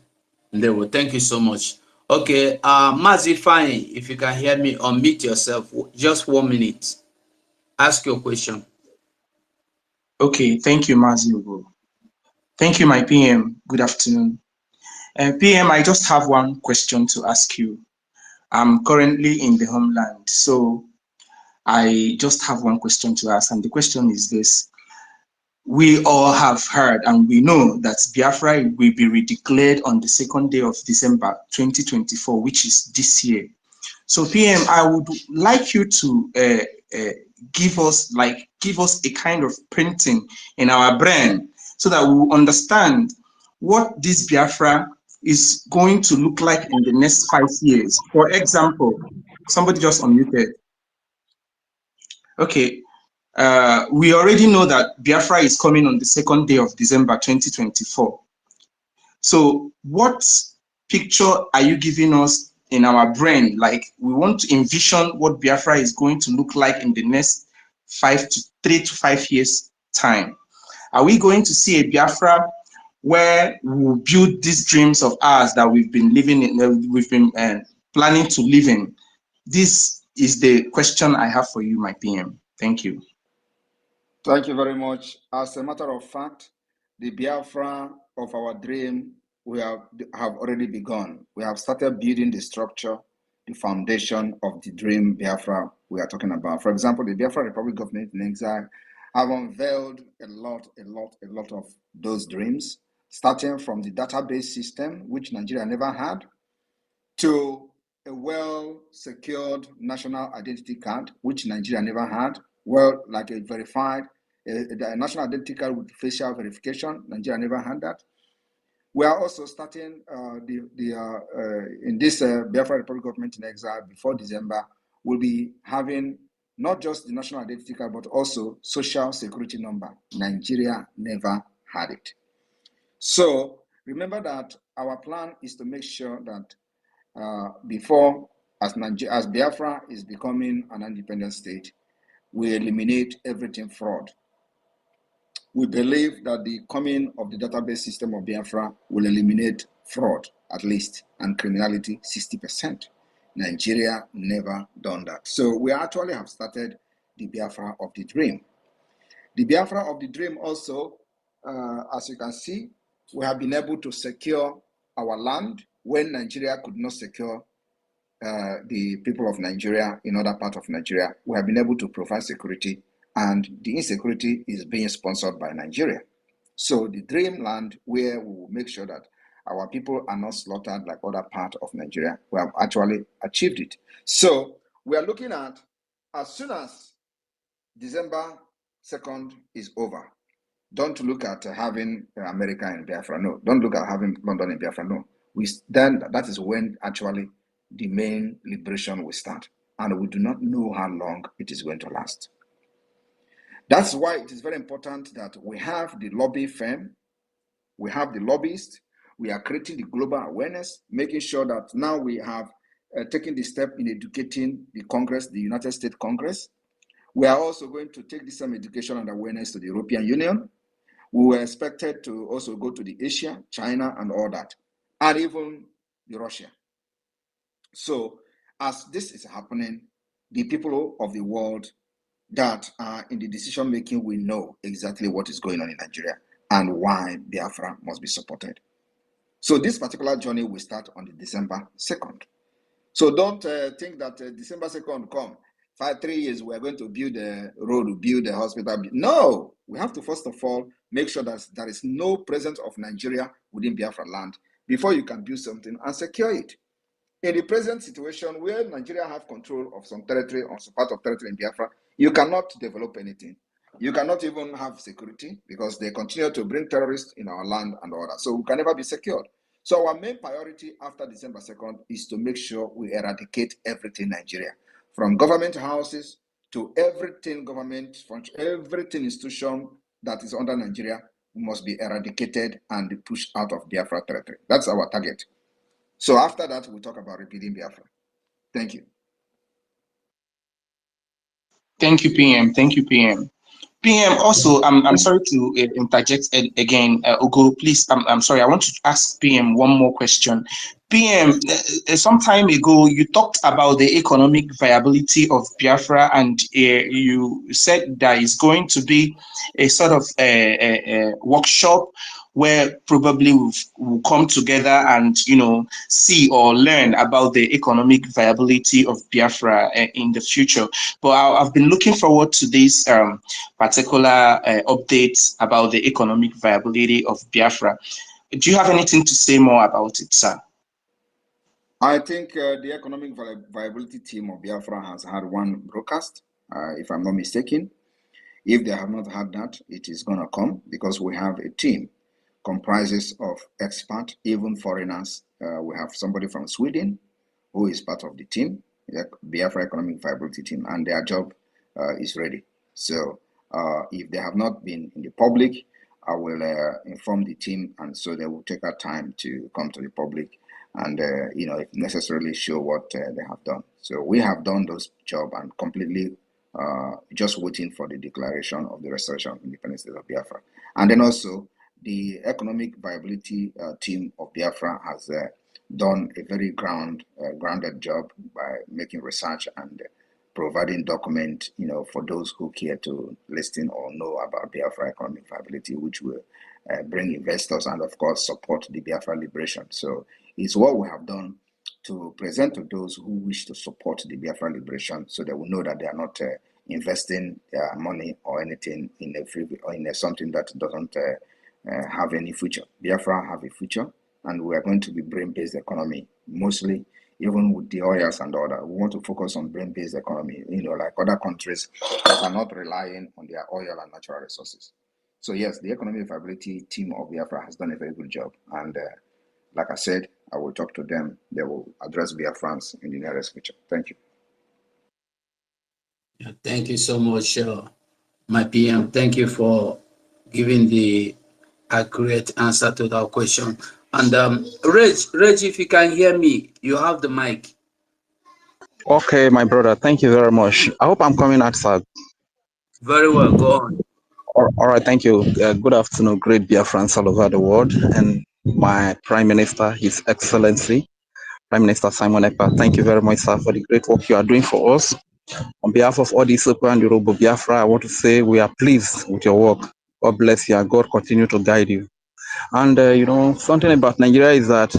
S2: Ndewo, thank you so much. Okay, Mazi Fine, if you can hear me, unmute yourself. Just 1 minute. Ask your question.
S12: Okay, thank you, Mazi. Thank you, my PM. Good afternoon. PM, I just have one question to ask you. I'm currently in the homeland, so I just have one question to ask, and the question is this. We all have heard and we know that Biafra will be redeclared on the 2nd day of December 2024, which is this year. So PM, I would like you to give us a kind of printing in our brain so that we will understand what this Biafra is going to look like in the next 5 years. For example, somebody just unmuted. Okay, we already know that Biafra is coming on the 2nd day of December 2024. So what picture are you giving us in our brain. Like we want to envision what Biafra is going to look like in the next 3 to 5 years time. Are we going to see a Biafra where we will build these dreams of ours that we've been living in, we've been planning to live in? This is the question I have for you, my PM. Thank you.
S3: Thank you very much. As a matter of fact, the Biafra of our dream, we have already begun. We have started building the structure, the foundation of the dream Biafra we are talking about. For example, the Biafra Republic Government in Exile have unveiled a lot of those dreams, starting from the database system, which Nigeria never had, to a well-secured national identity card, which Nigeria never had, well, like a verified a national identity card with facial verification. Nigeria never had that. We are also starting in this Biafra Republic Government in Exile before December. We'll be having not just the national identity card, but also social security number. Nigeria never had it. So remember that our plan is to make sure that as Biafra is becoming an independent state, we eliminate everything fraud. We believe that the coming of the database system of Biafra will eliminate fraud, at least, and criminality 60%. Nigeria never done that. So we actually have started the Biafra of the dream. The Biafra of the dream also, as you can see, we have been able to secure our land when Nigeria could not secure the people of Nigeria in other parts of Nigeria. We have been able to provide security, and the insecurity is being sponsored by Nigeria. So the dream land where we will make sure that our people are not slaughtered like other parts of Nigeria, we have actually achieved it. So we are looking at, as soon as December 2nd is over, don't look at having America in Biafra, no. Don't look at having London in Biafra, no. Then that is when actually the main liberation will start, and we do not know how long it is going to last. That's why it is very important that we have the lobby firm, we have the lobbyists, we are creating the global awareness, making sure that now we have taken the step in educating the Congress, the United States Congress. We are also going to take the same education and awareness to the European Union. We were expected to also go to the Asia, China, and all that, and even the Russia. So as this is happening, the people of the world that are in the decision making will know exactly what is going on in Nigeria and why Biafra must be supported. So this particular journey will start on the December 2nd. So don't think that December 2nd come, 3 years we are going to build a road, build a hospital. No, we have to first of all make sure that there is no presence of Nigeria within Biafra land before you can build something and secure it. In the present situation where Nigeria have control of some territory or some part of territory in Biafra, you cannot develop anything. You cannot even have security because they continue to bring terrorists in our land and all that. So we can never be secured. So our main priority after December 2nd is to make sure we eradicate everything in Nigeria, from government houses to everything government, everything institution that is under Nigeria must be eradicated and pushed out of Biafra territory. That's our target. So after that, we'll talk about rebuilding Biafra. Thank you.
S12: Thank you, PM. Thank you, PM. PM, also, I'm sorry to interject again. Ugo, please, I'm sorry. I want to ask PM one more question. PM, some time ago, you talked about the economic viability of Biafra, and you said there is going to be a sort of a workshop where probably we'll come together and, see or learn about the economic viability of Biafra in the future. But I've been looking forward to this particular updates about the economic viability of Biafra. Do you have anything to say more about it, sir?
S3: I think the economic viability team of Biafra has had one broadcast, if I'm not mistaken. If they have not had that, it is going to come because we have a team comprises of experts, even foreigners. We have somebody from Sweden who is part of the team, the Biafra Economic Viability Team, and their job is ready. So if they have not been in the public, I will inform the team, and so they will take our time to come to the public and if necessarily show what they have done. So we have done those job and completely just waiting for the declaration of the restoration of independence state of Biafra. And then also the economic viability team of Biafra has done a very grounded job by making research and providing document, for those who care to listen or know about Biafra economic viability, which will bring investors and, of course, support the Biafra liberation. So it's what we have done to present to those who wish to support the Biafra liberation, so they will know that they are not investing their money or anything in something that doesn't have any future. Biafra have a future, and we are going to be brain-based economy mostly. Even with the oils and all that, we want to focus on brain-based economy, like other countries that are not relying on their oil and natural resources. So yes, the economic viability team of Biafra has done a very good job. And like I said, I will talk to them. They will address Biafrans in the nearest future. Thank you.
S13: Yeah, thank you so much, my PM. Thank you for giving the accurate answer to that question. And Reg, if you can hear me, you have the mic.
S14: Okay, my brother, thank you very much. I hope I'm coming out, sir.
S13: Very well, go on.
S14: All right, thank you. Good afternoon, great Biafrans all over the world, and my Prime Minister, His Excellency, Prime Minister Simon Ekpa. Thank you very much, sir, for the great work you are doing for us. On behalf of all the Super and Yoruba Biafra, I want to say we are pleased with your work. God bless you, and God continue to guide you. And something about Nigeria is that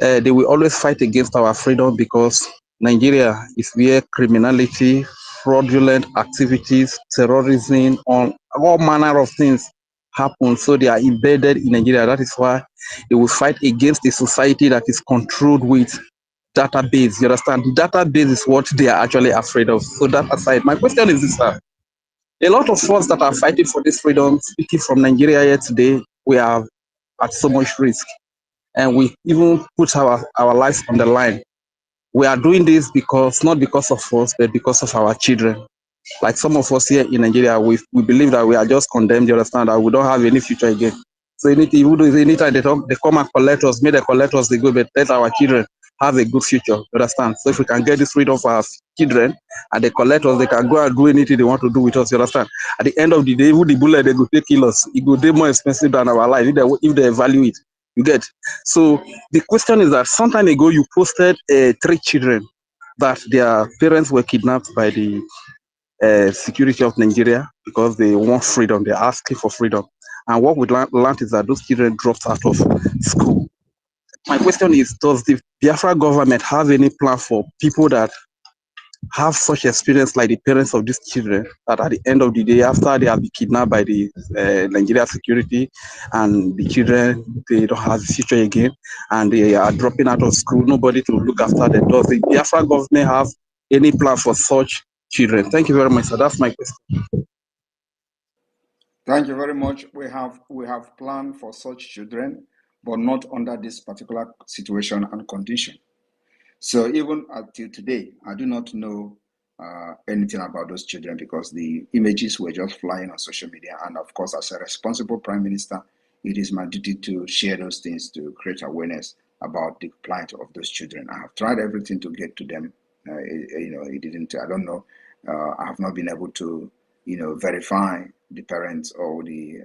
S14: they will always fight against our freedom, because Nigeria is where criminality, fraudulent activities, terrorism, all manner of things happen. So they are embedded in Nigeria. That is why they will fight against a society that is controlled with database. You understand? The database is what they are actually afraid of. So that aside, my question is this, sir. A lot of us that are fighting for this freedom, speaking from Nigeria here today, we are at so much risk, and we even put our lives on the line. We are doing this not because of us, but because of our children. Like some of us here in Nigeria, we believe that we are just condemned, you understand, that we don't have any future again. So anytime they come and collect us, may they collect us, they go, but let our children have a good future, you understand? So if we can get this freedom for our children and they collect us, they can go and do anything they want to do with us, you understand? At the end of the day, even the bullet they go take kill us, it will be more expensive than our life if they value it. You get? So the question is that some time ago you posted 3 children that their parents were kidnapped by the security of Nigeria because they want freedom. They're asking for freedom. And what we learned is that those children dropped out of school. My question is, does the Biafra government have any plan for people that have such experience like the parents of these children, that at the end of the day, after they have been kidnapped by the Nigeria security and the children, they don't have a future again and they are dropping out of school, nobody to look after them? Does the Biafra government have any plan for such children? Thank you very much, sir. That's my question.
S3: Thank you very much. We have planned for such children, but not under this particular situation and condition. So even until today, I do not know anything about those children, because the images were just flying on social media. And of course, as a responsible Prime Minister, it is my duty to share those things to create awareness about the plight of those children. I have tried everything to get to them. It didn't. I don't know. I have not been able to, verify the parents or the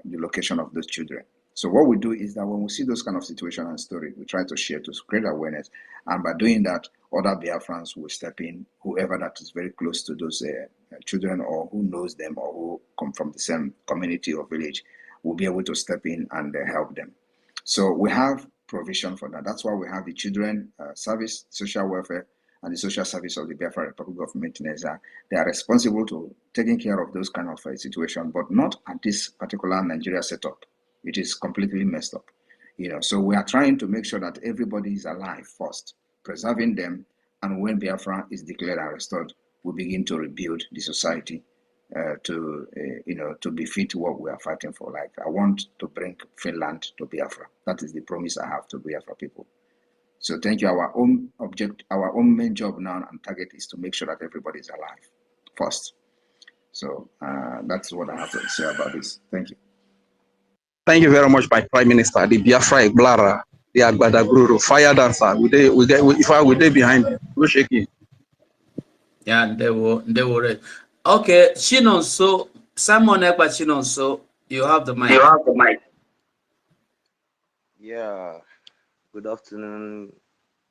S3: location of those children. So what we do is that when we see those kind of situation and story, we try to share to create awareness. And by doing that, other Biafrans will step in, whoever that is very close to those children, or who knows them, or who come from the same community or village, will be able to step in and help them. So we have provision for that. That's why we have the children service, social welfare, and the social service of the Biafra Republic of Maintenance. They are responsible to taking care of those kind of situation, but not at this particular Nigeria setup. It is completely messed up. So we are trying to make sure that everybody is alive first, preserving them, and when Biafra is declared and restored, we begin to rebuild the society to befit what we are fighting for. Like, I want to bring Finland to Biafra. That is the promise I have to Biafra people. So thank you. Our own main job now and target is to make sure that everybody is alive first. So that's what I have to say about this. Thank you.
S14: Thank you very much, my Prime Minister, the Biafra Eblara. the Agbada Guru, fire dancer. We they behind you. Go shake it.
S13: Yeah, they were. Okay, Chinonso, Simon Ekpa Chinonso, you have the mic.
S15: You have the mic. Yeah, good afternoon,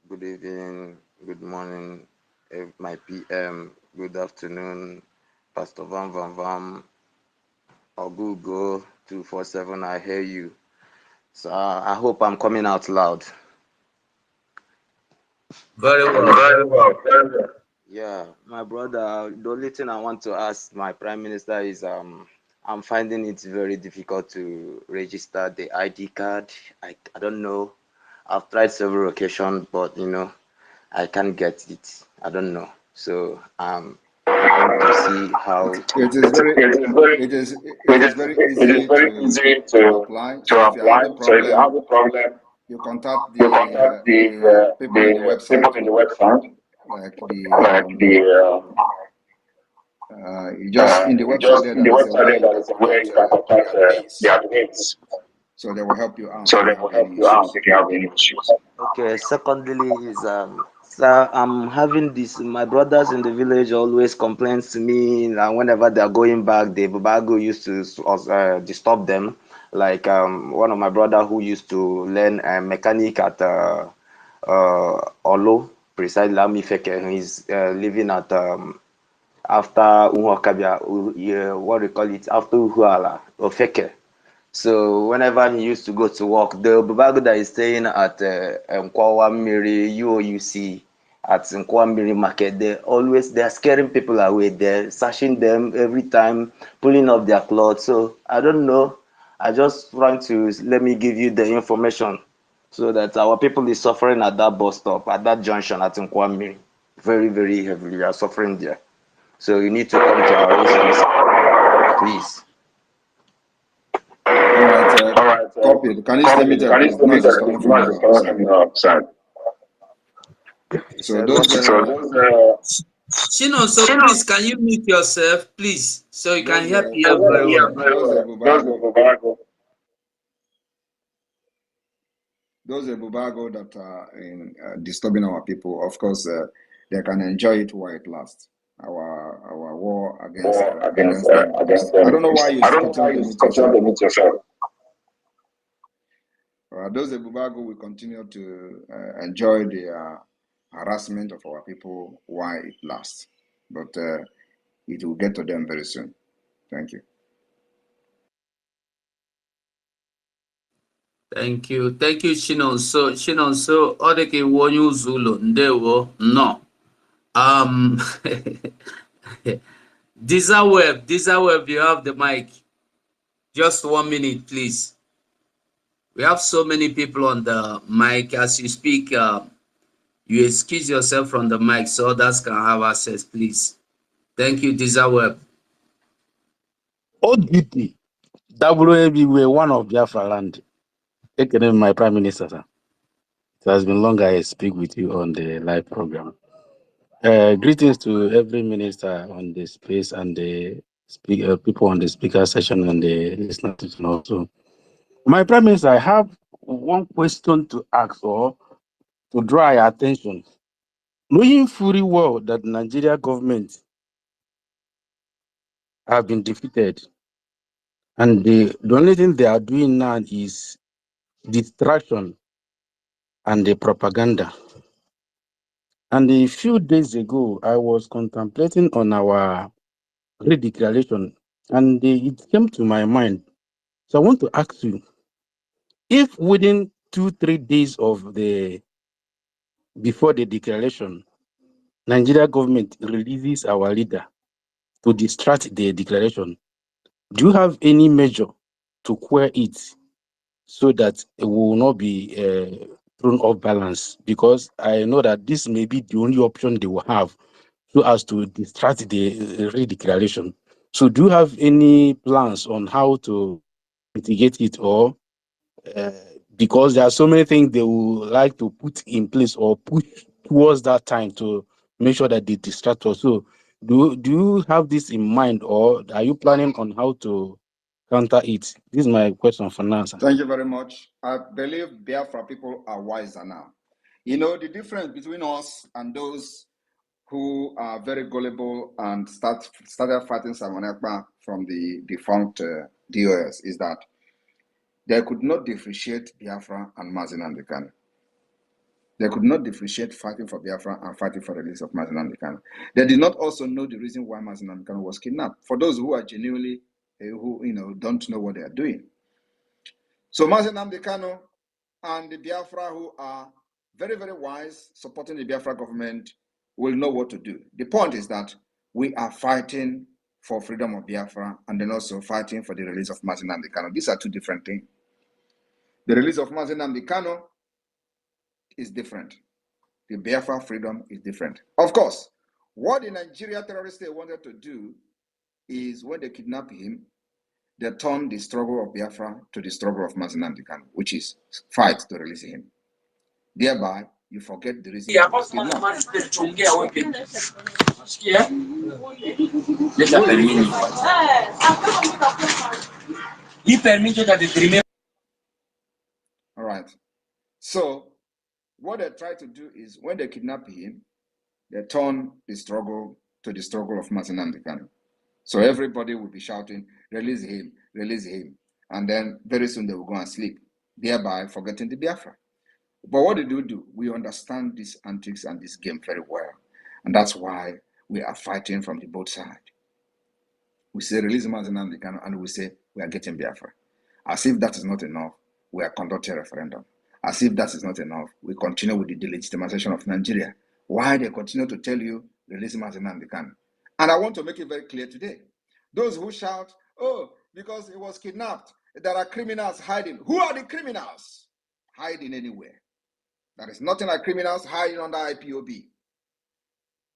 S15: good evening, good morning, my PM, good afternoon, Pastor Van Van Van, or Google 247, I hear you. So I hope I'm coming out loud.
S13: Very well.
S15: Very well, very well. Yeah, my brother, the only thing I want to ask my Prime Minister is I'm finding it very difficult to register the ID card. I don't know. I've tried several occasions, but I can't get it. I don't know. So trying to see how
S3: It is very easy to apply. So if you have a problem, you contact the people in the website, like just in the website there, there is a way you can contact the admins. So they will help you out if you have any issues.
S15: Okay, secondly is sir, I'm having this. My brothers in the village always complains to me that whenever they're going back, the Bubago used to disturb them. Like one of my brother who used to learn mechanic at Olo, precisely Lamifeke, he's living at after Unwakabia, what we call it, after Uhuala, Ofeke. So whenever he used to go to work, the Bubago that is staying at Nkwawa Miri UOUC at Nkwawa Miri Market, they're scaring people away. They're searching them every time, pulling off their clothes. So I don't know. I just want to let me give you the information so that our people is suffering at that bus stop, at that junction at Nkwawa Miri. Very, very heavily. We are suffering there. So you need to come to our rescue, please.
S3: All right. Copy. Can you stay muted, please? Noise is coming from your side. So those.
S13: Chinonso, please, can you mute yourself, please, so you can hear PM very well.
S3: Those Bubago that are disturbing our people, of course, they can enjoy it while it lasts. Our war against them. I don't know why you continue to mute yourself. Those Bubago will continue to enjoy the harassment of our people while it lasts, but it will get to them very soon. Thank you.
S13: Thank you, Chinonso. Chinonso, odeke wonyu Zulu, ndewo, no. Dizaweb, you have the mic. Just 1 minute, please. We have so many people on the mic. As you speak, you excuse yourself from the mic so others can have access, please. Thank you, Dizaweb.
S5: ODP, WAB were one of Biafra land. My Prime Minister, sir. It has been long I speak with you on the live program. Greetings to every minister on the space and the people on the speaker session and the listener session also. My Prime Minister, I have one question to ask or to draw your attention. Knowing fully well that the Nigeria government have been defeated, and the only thing they are doing now is distraction and the propaganda. And a few days ago, I was contemplating on our redeclaration, and it came to my mind. So I want to ask you, if within 2-3 days of before the declaration, Nigeria government releases our leader to distract the declaration, do you have any measure to quell it so that it will not be thrown off balance? Because I know that this may be the only option they will have so as to distract the redeclaration. So do you have any plans on how to mitigate it, or because there are so many things they would like to put in place or push towards that time to make sure that they distract us? So do you have this in mind, or are you planning on how to
S16: counter it? This is my question for now, sir.
S3: Thank you very much. I believe Biafra people are wiser now. You know, the difference between us and those who are very gullible and started fighting Simon Ekpa from the defunct DOS is that they could not differentiate Biafra and Mazin Kanu. They could not differentiate fighting for Biafra and fighting for the release of Mazin Kanu. They did not also know the reason why Mazin Kanu was kidnapped. For those who are genuinely, who don't know what they are doing. So Mazin Kanu and the Biafra who are very, very wise, supporting the Biafra government, will know what to do. The point is that we are fighting for freedom of Biafra and then also fighting for the release of Mazin Kanu. These are two different things. The release of Mazin Kanu is different. The Biafra freedom is different. Of course, what the Nigeria terrorists wanted to do is when they kidnapped him, they turned the struggle of Biafra to the struggle of Mazin Kanu, which is fight to release him. Thereby, you forget the reason he was kidnapped. All right. So, what they try to do is when they kidnap him, they turn the struggle to the struggle of Mazin Kanu. So everybody will be shouting, release him, release him. And then very soon they will go and sleep, thereby forgetting the Biafra. But what did we do? We understand these antics and this game very well. And that's why we are fighting from the both sides. We say release Mazin Kanu and we say we are getting Biafra. As if that is not enough, we are conducting a referendum. As if that is not enough, we continue with the delegitimization of Nigeria. Why they continue to tell you release Mazin Kanu? And I want to make it very clear today. Those who shout, oh, because he was kidnapped, there are criminals hiding. Who are the criminals? Hiding anywhere. There is nothing like criminals hiding under IPOB.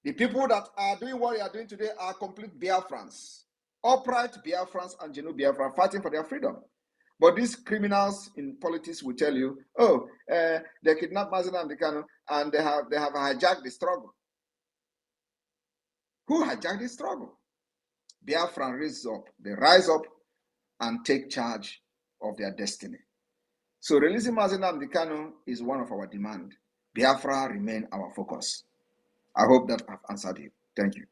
S3: The people that are doing what they are doing today are complete Biafrans, upright Biafrans and genuine Biafrans fighting for their freedom. But these criminals in politics will tell you, oh, they kidnapped Mazin Kanu and they have hijacked the struggle. Who hijacked the struggle? Biafran rise up and take charge of their destiny. So releasing Mazin Kanu is one of our demands. Biafra remain our focus. I hope that I've answered you. Thank you.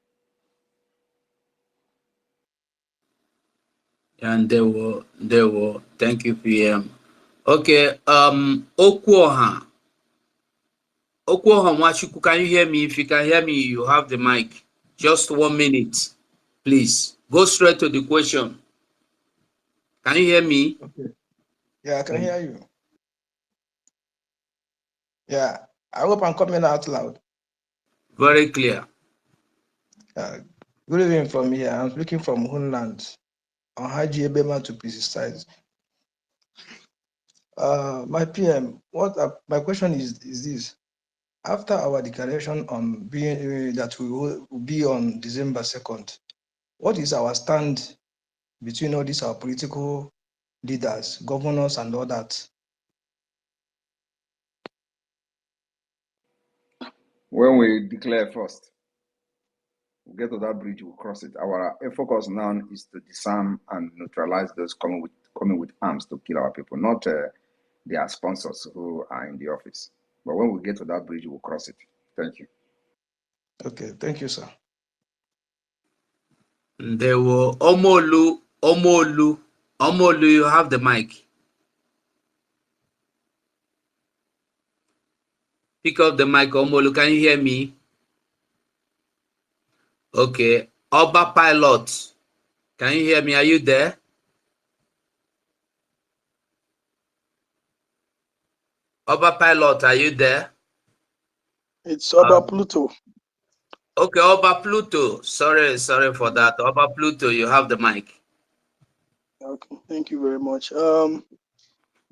S13: And they were. Thank you, PM. Okay, Okwoha Mwachukwu, can you hear me? If you can hear me, you have the mic. Just 1 minute, please. Go straight to the question. Can you hear me?
S17: Okay. Yeah, I can hear you. Yeah, I hope I'm coming out loud.
S13: Very clear.
S17: Good evening from here. I'm speaking from Hunland, on Haji Ebema to precise. My PM, my question is this: after our declaration on being that we will be on December 2nd, what is our stand between all these our political leaders, governors, and all that?
S3: When we declare first, we'll get to that bridge, we'll cross it. Our focus now is to disarm and neutralize those coming with arms to kill our people, not their sponsors who are in the office. But when we get to that bridge, we'll cross it. Thank you.
S17: Okay, thank you, sir.
S13: There were Omolu, you have the mic. Pick up the mic, Omolu. Can you hear me? Okay. Oba Pilot, can you hear me? Are you there? Oba Pilot, are you there?
S18: It's Oba Pluto.
S13: Okay, Oba Pluto. Sorry for that. Oba Pluto, you have the mic.
S18: Okay, thank you very much.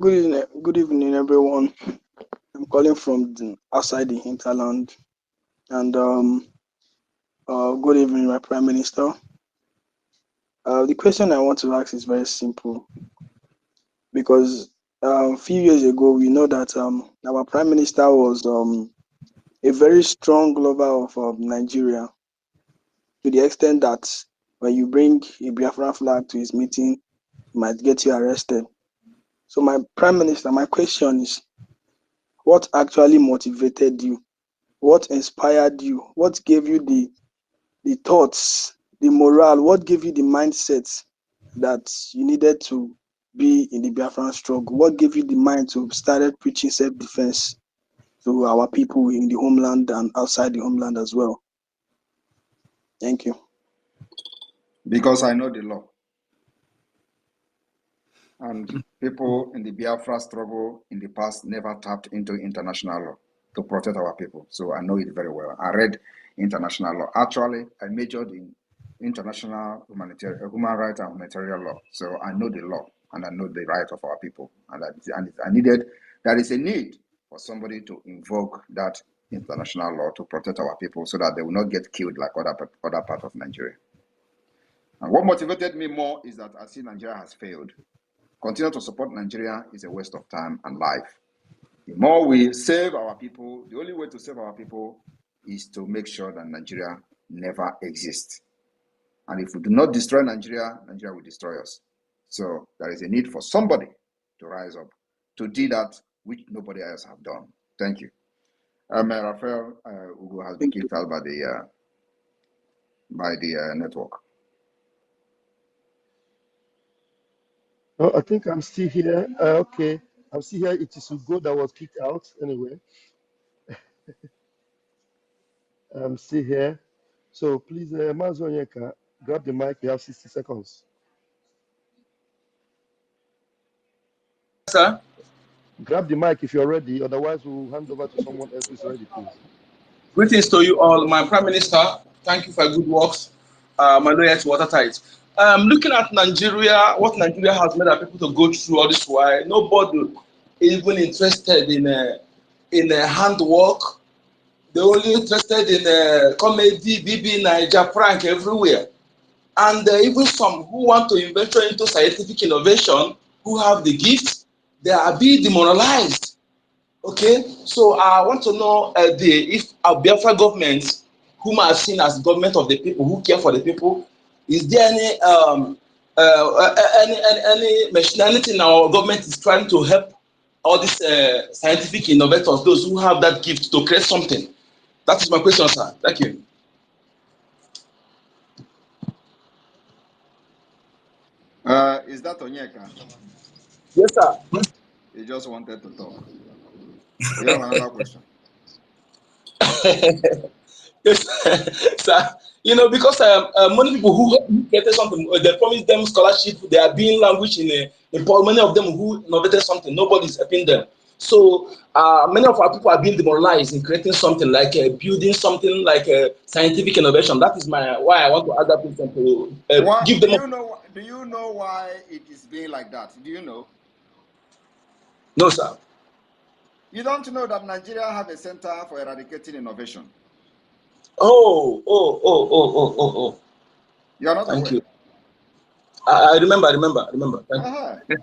S18: Good evening, everyone. I'm calling from outside the hinterland, and good evening, my Prime Minister. The question I want to ask is very simple, because a few years ago we know that our Prime Minister was a very strong lover of Nigeria, to the extent that when you bring a Biafran flag to his meeting, might get you arrested. So my Prime Minister, my question is, what actually motivated you? What inspired you? What gave you the thoughts, the morale? What gave you the mindset that you needed to be in the Biafran struggle? What gave you the mind to start preaching self-defense to our people in the homeland and outside the homeland as well? Thank you.
S3: Because I know the law. And people in the Biafra struggle in the past never tapped into international law to protect our people. So I know it very well. I read international law. Actually, I majored in international human rights and humanitarian law. So I know the law and I know the right of our people. And there is a need for somebody to invoke that international law to protect our people so that they will not get killed like other part of Nigeria. And what motivated me more is that I see Nigeria has failed. Continue to support Nigeria is a waste of time and life. The more we save our people, the only way to save our people is to make sure that Nigeria never exists. And if we do not destroy Nigeria, Nigeria will destroy us. So there is a need for somebody to rise up to do that which nobody else have done. Thank you. Raphael Ugo has been kicked out by the network.
S1: Oh, I think I'm still here. Okay, I'm still here. It is Ugo that was kicked out anyway. I'm still here. So please, Mazu Onyeka, grab the mic. You have 60 seconds.
S12: Sir?
S1: Grab the mic if you're ready. Otherwise, we'll hand over to someone else who's ready, please.
S12: Greetings to you all. My Prime Minister, thank you for your good works. My lawyer is watertight. Looking at Nigeria, what Nigeria has made our people to go through all this while, nobody even interested in handwork. They're only interested in comedy, BB, Niger, prank everywhere. And even some who want to venture into scientific innovation, who have the gift, they are being demoralized. Okay, so I want to know if our Biafra government, whom are seen as government of the people, who care for the people, is there any nationality in our government is trying to help all these scientific innovators, those who have that gift to create something? That is my question, sir. Thank you.
S3: Is that Onyeka?
S12: Yes, sir.
S3: He just wanted to talk. You have another question?
S12: Yes, sir. You know, because many people who created something, they promised them scholarship, they are being language in many of them who innovated something, nobody's helping them. So many of our people are being demoralized in creating something like building something like scientific innovation. That is why I want to add that person to give them.
S3: Do you know why it is being like that? Do you know?
S12: No, sir.
S3: You don't know that Nigeria have a center for eradicating innovation.
S12: Oh.
S3: You are not
S12: Thank
S3: aware.
S12: you. I remember. Thank you.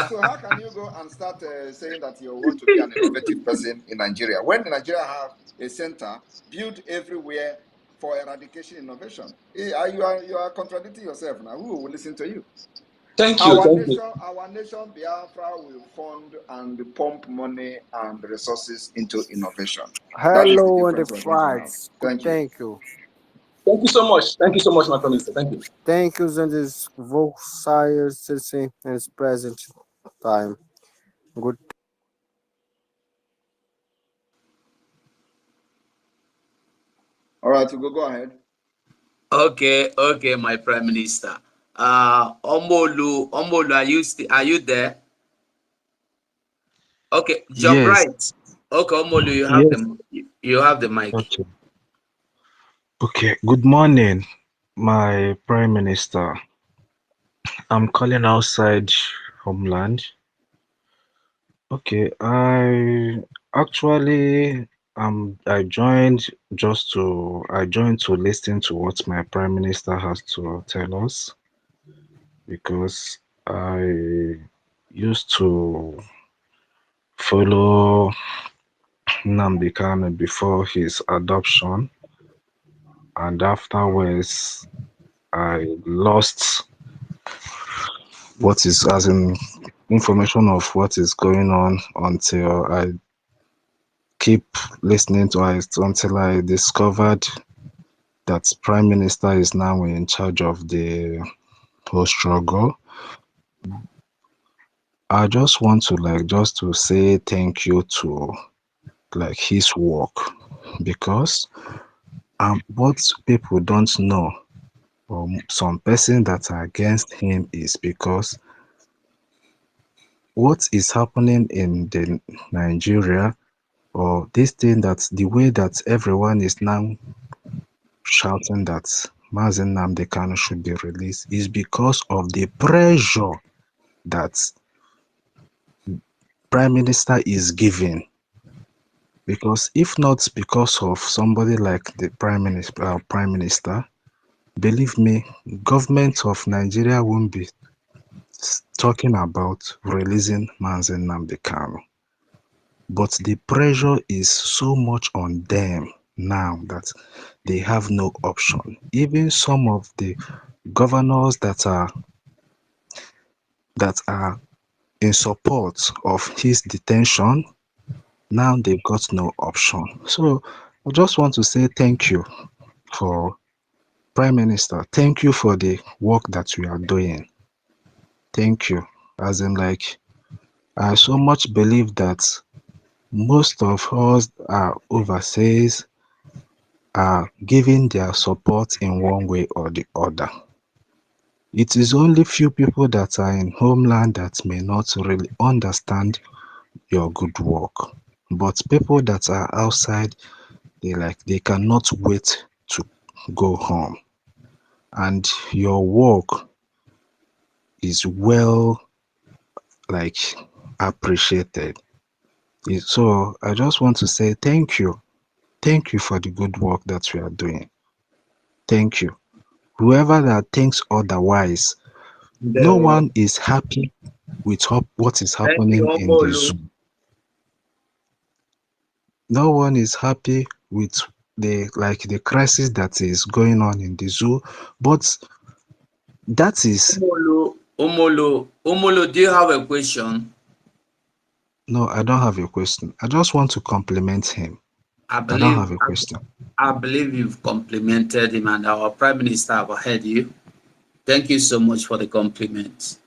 S3: So how can you go and start saying that you want to be an innovative person in Nigeria when Nigeria have a center built everywhere for eradication innovation? You are contradicting yourself now. Who will listen to you?
S12: Thank you.
S3: Our nation, Biafra, will fund and pump money and resources into innovation.
S19: Hello, and the flights.
S3: Thank you.
S19: Thank you.
S12: Thank you so much. Thank you so much, my Prime Minister. Thank you.
S19: Thank you, and this Volkswagen citizen and its present time. Good.
S3: All right, so go ahead.
S13: Okay, my Prime Minister. Omolu, are you there? Okay, jump
S20: Yes.
S13: right. Okay, Omolu, you have the mic.
S20: Okay. Good morning, my Prime Minister. I'm calling outside homeland. Okay, I joined to listen to what my Prime Minister has to tell us, because I used to follow Nnamdi Kanu before his adoption, and afterwards I lost what is, as in information of what is going on until I keep listening to it until I discovered that Prime Minister is now in charge of the whole struggle. I just want to just to say thank you to his work, because what people don't know, or some person that are against him, is because what is happening in the Nigeria, or this thing, that the way that everyone is now shouting that Mazen Nnamdi Kanu should be released, is because of the pressure that Prime Minister is giving. Because if not because of somebody like the Prime Minister, believe me, government of Nigeria won't be talking about releasing Mazen Nnamdi Kanu. But the pressure is so much on them now that they have no option. Even some of the governors that are in support of his detention, now they've got no option. So I just want to say thank you for Prime Minister. Thank you for the work that you are doing. Thank you. As in, I so much believe that most of us are overseas are giving their support in one way or the other. It is only few people that are in homeland that may not really understand your good work. But people that are outside, they cannot wait to go home. And your work is well appreciated. So I just want to say thank you. Thank you for the good work that you are doing. Thank you. Whoever that thinks otherwise, no one is happy with what is happening in the zoo. No one is happy with the crisis that is going on in the zoo, but that is...
S13: Omolo, do you have a question?
S20: No, I don't have a question. I just want to compliment him. I don't have a question.
S13: I believe you've complimented him, and our Prime Minister have heard you. Thank you so much for the compliment.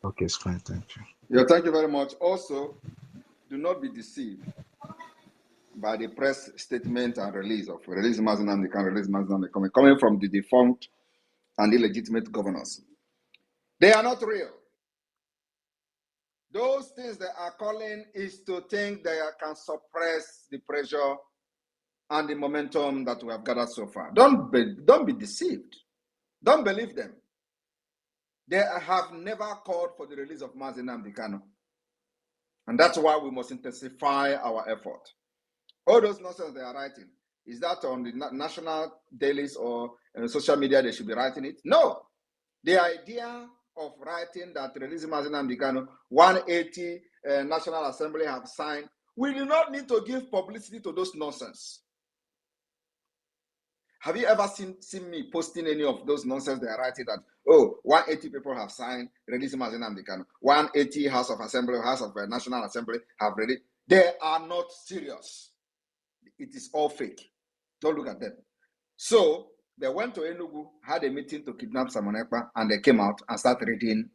S20: Okay, it's fine. Thank you.
S3: Yeah, thank you very much. Also, do not be deceived by the press statement and release Mazen Nnamdi Kanu, release Mazen Nnamdi Kanu, coming from the defunct and illegitimate governors. They are not real. Those things they are calling is to think they can suppress the pressure and the momentum that we have gathered so far. Don't be deceived. Don't believe them. They have never called for the release of Mazen Nnamdi Kanu. And that's why we must intensify our effort. All those nonsense they are writing, is that on the national dailies or social media they should be writing it? No. The idea of writing that releasing Mazen Nnamdi Kanu, 180 National Assembly have signed, we do not need to give publicity to those nonsense. Have you ever seen me posting any of those nonsense they are writing that, 180 people have signed releasing Mazen Nnamdi Kanu, 180 House of Assembly, House of National Assembly have ready? They are not serious. It is all fake. Don't look at them. So they went to Enugu, had a meeting to kidnap Simon Ekpa, and they came out and started reading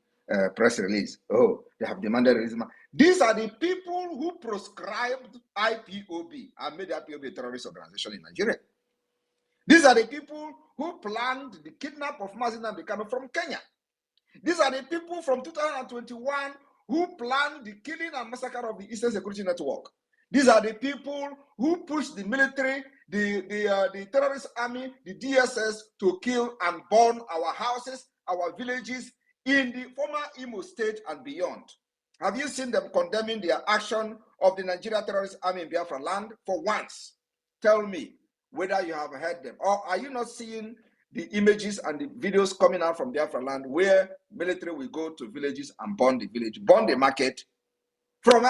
S3: press release. Oh, they have demanded release. These are the people who proscribed IPOB and made IPOB a terrorist organization in Nigeria. These are the people who planned the kidnap of Mazen Nnamdi Kanu from Kenya. These are the people from 2021 who planned the killing and massacre of the Eastern Security Network. These are the people who pushed the military, the terrorist army, the DSS to kill and burn our houses, our villages in the former Imo State and beyond. Have you seen them condemning the action of the Nigeria terrorist army in Biafran land? For once, tell me whether you have heard them, or are you not seeing the images and the videos coming out from Biafra land where military will go to villages and burn the village, burn the market, from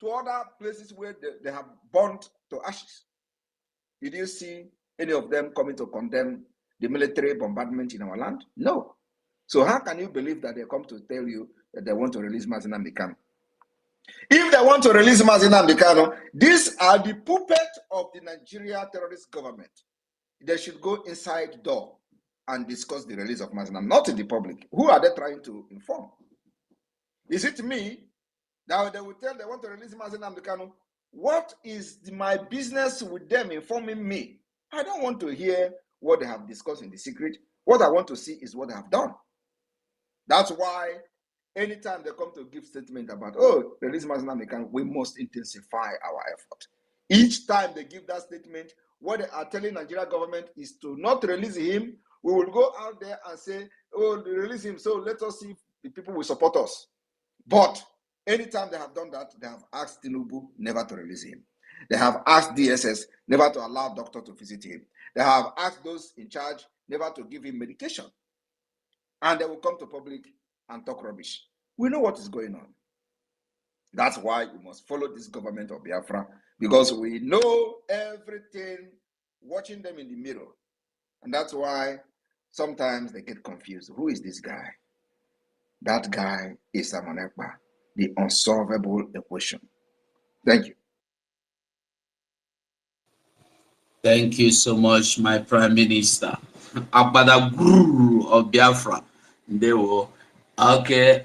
S3: to other places where they have burnt to ashes? Did you see any of them coming to condemn the military bombardment in our land? No. So how can you believe that they come to tell you that they want to release Mazi Nnamdi Kanu? If they want to release Mazi Nnamdi Kanu, these are the puppets of the Nigeria terrorist government. They should go inside door and discuss the release of Mazi Nnamdi, not in the public. Who are they trying to inform? Is it me? Now they will tell they want to release Mazi Nnamdi Kanu. What is my business with them informing me? I don't want to hear what they have discussed in the secret. What I want to see is what they have done. That's why anytime they come to give statement about, oh, release Mazi Nnamdi Kanu, we must intensify our effort. Each time they give that statement, what they are telling Nigeria government is to not release him. We will go out there and say, oh, release him, so let us see if the people will support us. But anytime they have done that, they have asked Tinubu never to release him. They have asked DSS never to allow doctor to visit him. They have asked those in charge never to give him medication. And they will come to public and talk rubbish. We know what is going on. That's why we must follow this government of Biafra, because we know everything, watching them in the mirror. And that's why sometimes they get confused. Who is this guy? That guy is Simon Ekpa, the unsolvable equation. Thank you.
S13: Thank you so much, my Prime Minister. Abada Guru of Biafra. They were okay.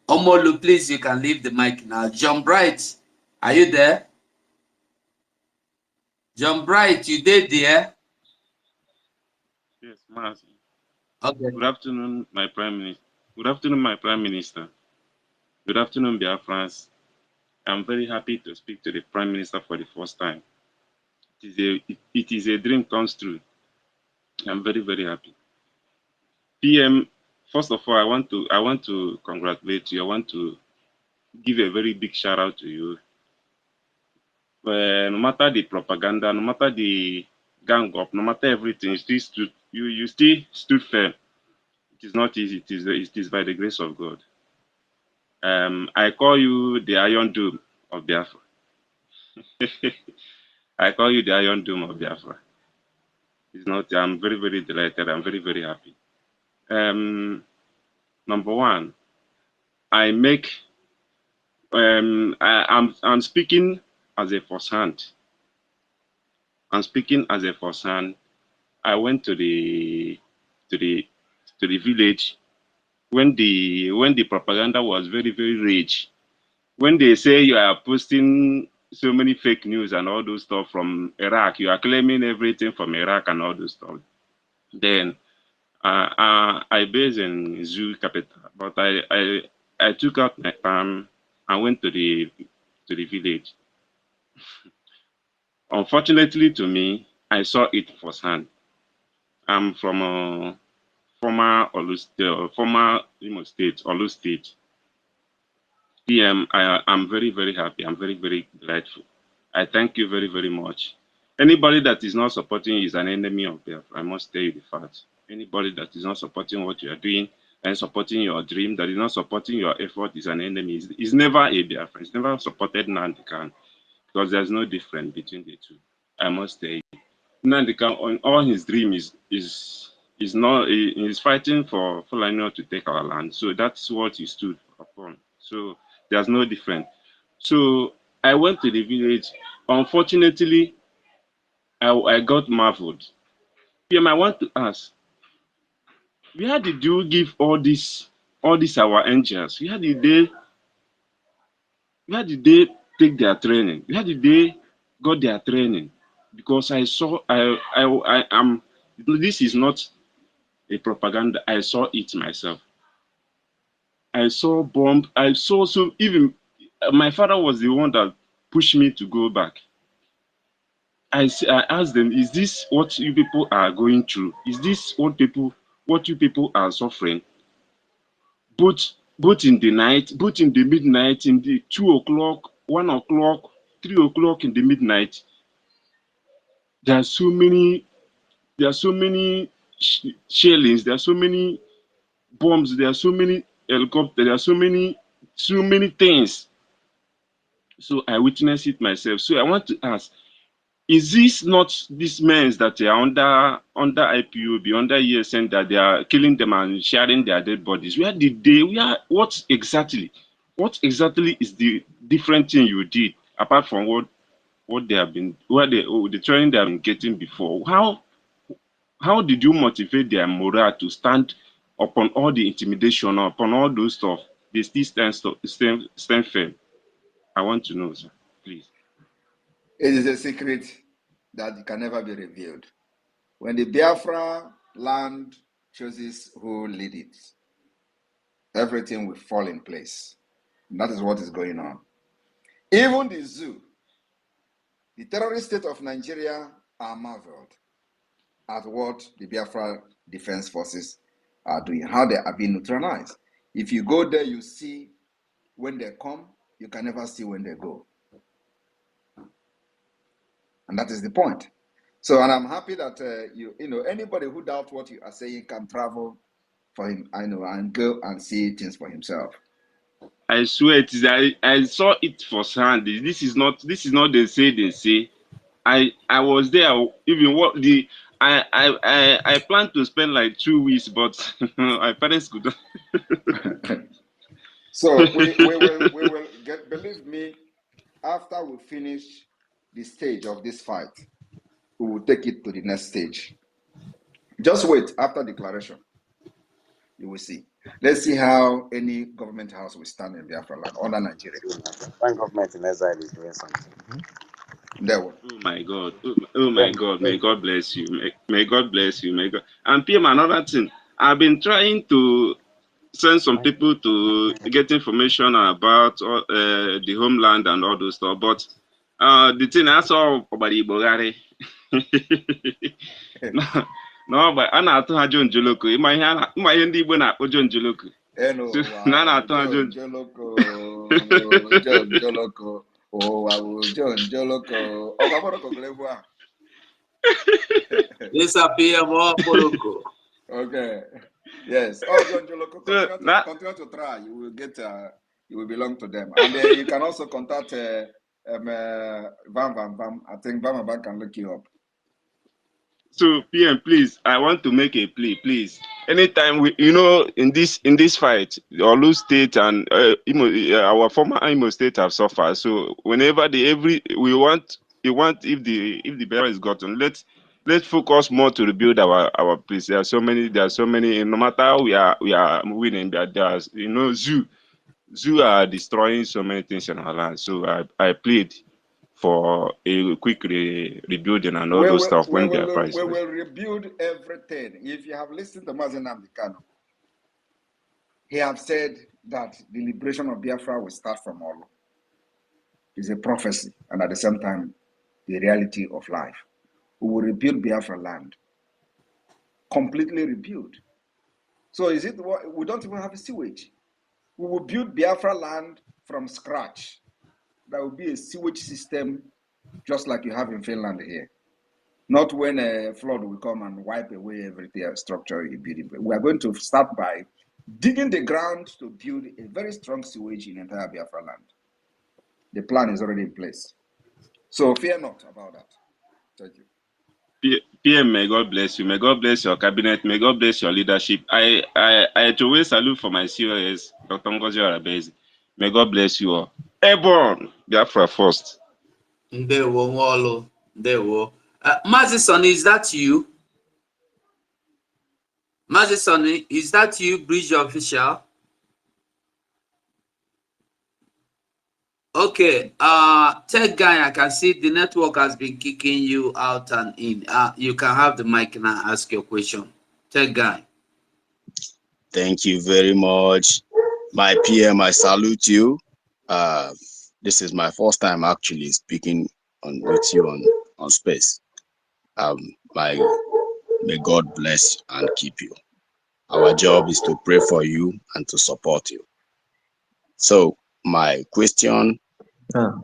S13: Omolu, please, you can leave the mic now. John Bright, are you there? John Bright, you there?
S21: Yes, Master.
S13: Okay.
S21: Good afternoon, my Prime Minister. Good afternoon, my Prime Minister. Good afternoon, Biafrans. I'm very happy to speak to the Prime Minister for the first time. It is a dream comes true. I'm very, very happy. PM, first of all, I want to congratulate you. I want to give a very big shout out to you. No matter the propaganda, no matter the gang up, no matter everything, you still stood firm. It is not easy. It is by the grace of God. I call you the Iron Dome of Biafra. I call you the Iron Dome of Biafra. It's not. I'm very, very delighted. I'm very, very happy. Number one, I'm speaking as a first hand. I'm speaking as a first hand. I went to the village when the propaganda was very, very rich. When they say you are posting so many fake news and all those stuff from Iraq, you are claiming everything from Iraq and all those stuff. Then I based in Zoo capital, but I took out my farm and went to the village. Unfortunately to me, I saw it firsthand. I'm from a former Imo State, Olu State. PM, I'm very, very happy. I'm very, very grateful. I thank you very, very much. Anybody that is not supporting you is an enemy of Biafra. I must tell you the fact. Anybody that is not supporting what you are doing and supporting your dream, that is not supporting your effort, is an enemy. It's never a Biafra. It's never supported Nnamdi Kanu, because there's no difference between the two. I must tell you. Nnamdi Kanu, on all his dream is fighting for Fulani to take our land. So that's what he stood upon. So there's no difference. So I went to the village. Unfortunately, I got marveled. PM, I want to ask, where did you give all these our angels? Where did they take their training? Where did they got their training? Because I saw I am this is not a propaganda. I saw it myself. I saw bomb. I saw so even my father was the one that pushed me to go back. I asked them, is this what you people are going through? Is this what you people are suffering? Both in the night, both in the midnight, in the 2 o'clock, 1 o'clock, 3 o'clock in the midnight. There are so many shellings, there are so many bombs, there are so many helicopters, there are so many things. So I witnessed it myself. So I want to ask, is this not these men that are under IPOB, under ESN, that they are killing them and sharing their dead bodies? Where did they? What exactly is the different thing you did apart from what they have been, the training they have been getting before? How did you motivate their morale to stand upon all the intimidation, upon all those stuff? They still stand firm. I want to know, sir, please.
S3: It is a secret that can never be revealed. When the Biafra land chooses who lead it, everything will fall in place. And that is what is going on. Even the zoo, the terrorist state of Nigeria, are marveled at what the Biafra Defense Forces are doing, how they are being neutralized. If you go there, you see when they come, you can never see when they go. And that is the point. So, and I'm happy that anybody who doubts what you are saying can travel for him, and go and see things for himself.
S21: I swear it is. I saw it firsthand. This is not they say. I was there. Even what the I plan to spend like 2 weeks, but my parents could not.
S3: So we will get, believe me, after we finish the stage of this fight, we will take it to the next stage. Just wait after declaration. You will see. Let's see how any government house will stand in Biafra land under Nigeria.
S16: One government in exile is doing something.
S3: There will.
S21: Oh my God! Oh my God! May God bless you. May God bless you. May God. And PM, another thing. I've been trying to send some people to get information about the homeland and all those stuff, but the thing I saw about Ibogari. No, but I'm not to John Joloku. My hand, Igbo na-akpọ John Joloku. Na na-atụ ha John
S3: Joloko, John Joloko, John Joloko.
S13: This appear more Boloko.
S3: Okay. Yes. Oh, John Joloko, continue to try. You will get. You will belong to them, and you can also contact Vam. I think Vam can look you up.
S21: So PM, please, I want to make a plea, please. Anytime in this fight, Olu State and our former Imo State have suffered. So whenever we want if the battle is gotten, let's focus more to rebuild our place. There are so many. No matter how we are winning, there's zoo are destroying so many things in our land. So I plead for a quick rebuilding and all those stuff when they are priced.
S3: We will rebuild everything. If you have listened to Mazen Namdekano, he have said that the liberation of Biafra will start from Olu. It's a prophecy, and at the same time, the reality of life. We will rebuild Biafra land, completely rebuild. So is it what we don't even have a sewage? We will build Biafra land from scratch. That will be a sewage system just like you have in Finland here. Not when a flood will come and wipe away every structure you build. We are going to start by digging the ground to build a very strong sewage in entire Biafra land. The plan is already in place. So fear not about that. Thank you.
S21: PM, may God bless you. May God bless your cabinet. May God bless your leadership. I always salute for my COS, Dr. Ngozi Arabezi. May God bless you all. Airborne, Biafra first.
S13: Ndewo Nwolo. Ndewo. Mazi Sonny, is that you? Mazi Sonny, is that you, Bridge official? Okay, tech guy, I can see the network has been kicking you out and in. You can have the mic now, ask your question. Tech guy.
S4: Thank you very much. My PM, I salute you. This is my first time actually speaking with you on space. May God bless and keep you. Our job is to pray for you and to support you. So my question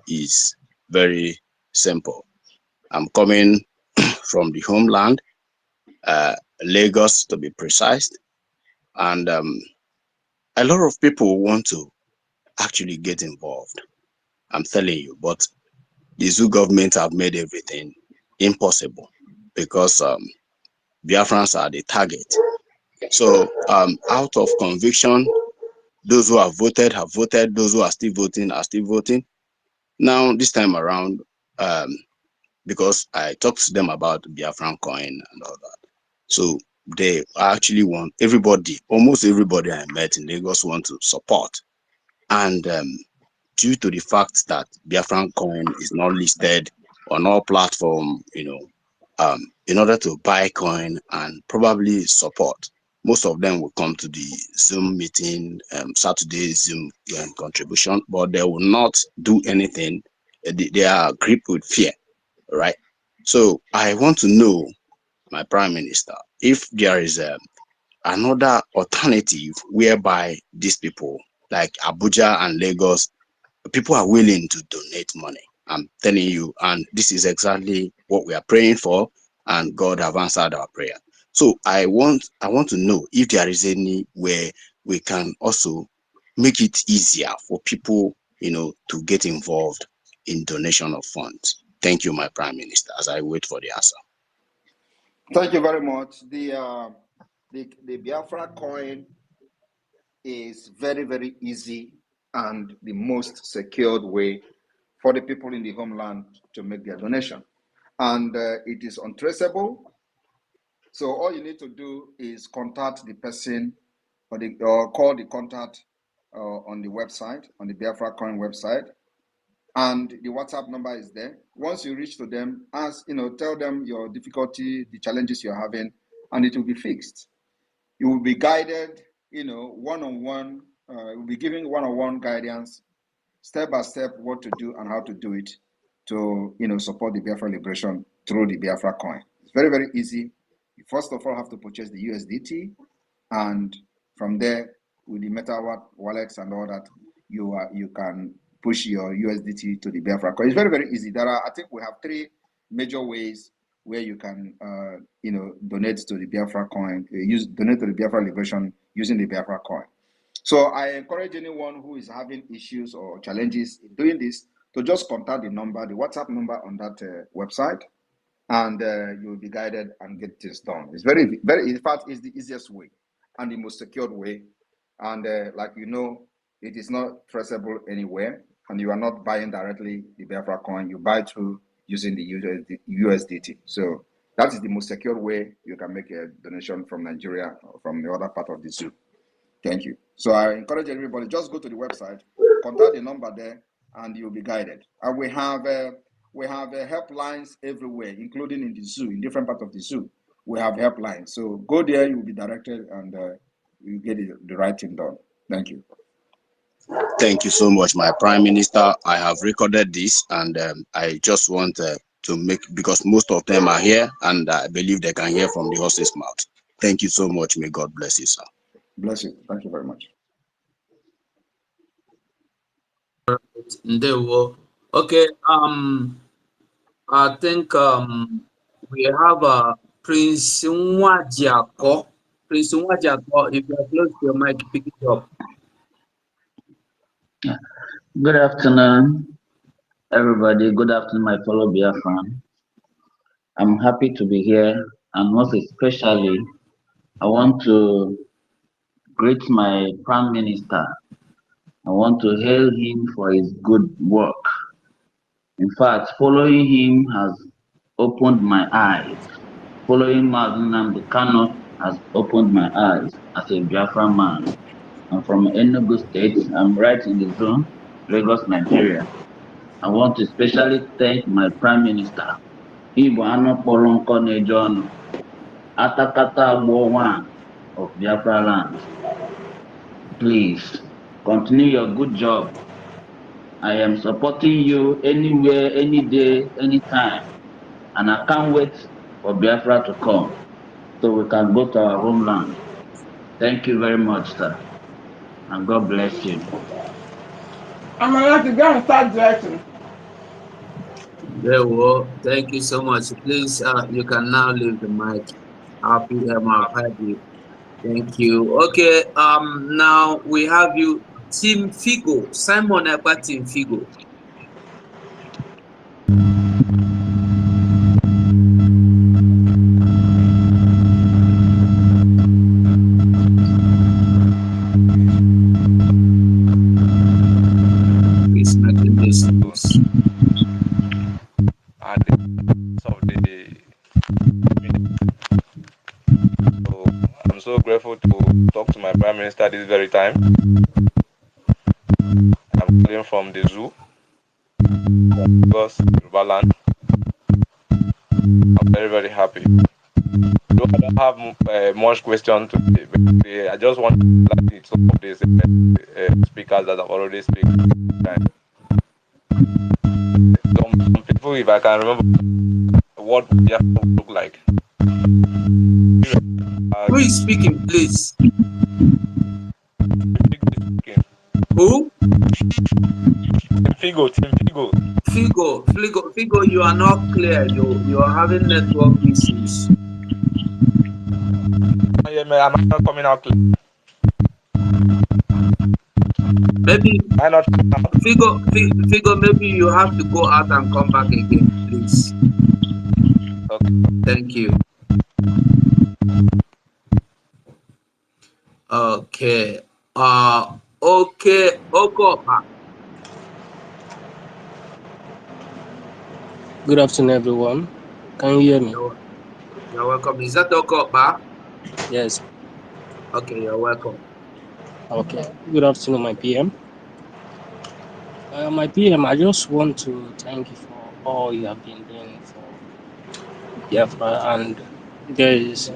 S4: is very simple. I'm coming from the homeland, Lagos to be precise, and a lot of people want to actually get involved. I'm telling you, but the zoo government have made everything impossible because Biafrans are the target. So out of conviction, those who have voted, those who are still voting are still voting. Now, this time around, because I talked to them about Biafran coin and all that. So they actually want everybody, almost everybody I met in Lagos want to support. And due to the fact that Biafran coin is not listed on all platform, in order to buy coin and probably support, most of them will come to the Zoom meeting, Saturday Zoom contribution, but they will not do anything. They are gripped with fear, right? So I want to know, my Prime Minister, if there is another alternative whereby these people like Abuja and Lagos, people are willing to donate money. I'm telling you, and this is exactly what we are praying for, and God have answered our prayer. So I want to know if there is any way we can also make it easier for people, to get involved in donation of funds. Thank you, my Prime Minister, as I wait for the answer.
S3: Thank you very much. The Biafra coin is very, very easy and the most secured way for the people in the homeland to make their donation. And it is untraceable. So all you need to do is contact the person or call the contact on the website, on the Biafra coin website. And the WhatsApp number is there. Once you reach to them, tell them your difficulty, the challenges you're having, and it will be fixed. You will be guided, one-on-one. You'll be giving one-on-one guidance, step by step, what to do and how to do it to, support the Biafra liberation through the Biafra coin. It's very, very easy. You first of all have to purchase the USDT, and from there, with the Meta wallets and all that, you can push your USDT to the Biafra coin. It's very, very easy. I think we have 3 major ways where you can, donate to the Biafra coin, donate to the Biafra liberation using the Biafra coin. So I encourage anyone who is having issues or challenges in doing this to just contact the WhatsApp number on that website, and you will be guided and get this done. It's very, very, in fact, it's the easiest way and the most secured way. And like it is not traceable anywhere, and you are not buying directly the Biafra coin. You buy through using the USDT. So that is the most secure way you can make a donation from Nigeria or from the other part of the zoo. Thank you. So I encourage everybody, just go to the website, contact the number there, and you'll be guided. And we have helplines everywhere, including in the zoo, in different parts of the zoo. We have helplines. So go there, you'll be directed, and you get the right thing done. Thank you.
S4: Thank you so much, my Prime Minister. I have recorded this, and I just want to make, because most of them are here, and I believe they can hear from the horse's mouth. Thank you so much. May God bless you, sir.
S3: Bless you. Thank you very much.
S13: Okay. I think we have Prince Nwajako. Prince Nwajako, if you are close to your mic, pick it up.
S6: Good afternoon, everybody. Good afternoon, my fellow Biafran. I'm happy to be here, and most especially, I want to greet my Prime Minister. I want to hail him for his good work. In fact, following him has opened my eyes. Following Nnamdi Kanu has opened my eyes as a Biafran man. I'm from Enugu State. I'm right in the zone, Lagos, Nigeria. I want to especially thank my Prime Minister, Igbo Ano Poronko Nejono, Atakata Agbo of Biafra land. Please, continue your good job. I am supporting you anywhere, any day, anytime. And I can't wait for Biafra to come so we can go to our homeland. Thank you very much, sir. And God bless you.
S22: I'm allowed to go and start dressing.
S13: Very well. Thank you so much. Please, you can now leave the mic. Happy I've had you. Thank you. Okay. Now we have you, Team Figo. Simon Ekpa, Team Figo.
S7: I'm calling from the zoo, Lagos, Yorubaland. I'm very, very happy. Though I don't have much question today, basically, I just want to highlight some of these speakers that have already spoken. Some people, if I can remember what Biafra would look like.
S13: Who is speaking, please? Who?
S7: Figo, Team Figo.
S13: Figo, you are not clear. You are having network issues.
S7: Yeah, man, am I not coming out clear?
S13: Maybe
S7: Am I not coming out?
S13: Figo, maybe you have to go out and come back again, please.
S7: Okay.
S13: Thank you. Okay. Okay. Okopa.
S8: Good afternoon, everyone. Can you hear me?
S13: You're welcome. Is that Okopa?
S8: Yes.
S13: Okay, you're welcome.
S8: Okay. Good afternoon, my PM. My PM, I just want to thank you for all you have been doing for Biafra. And there is,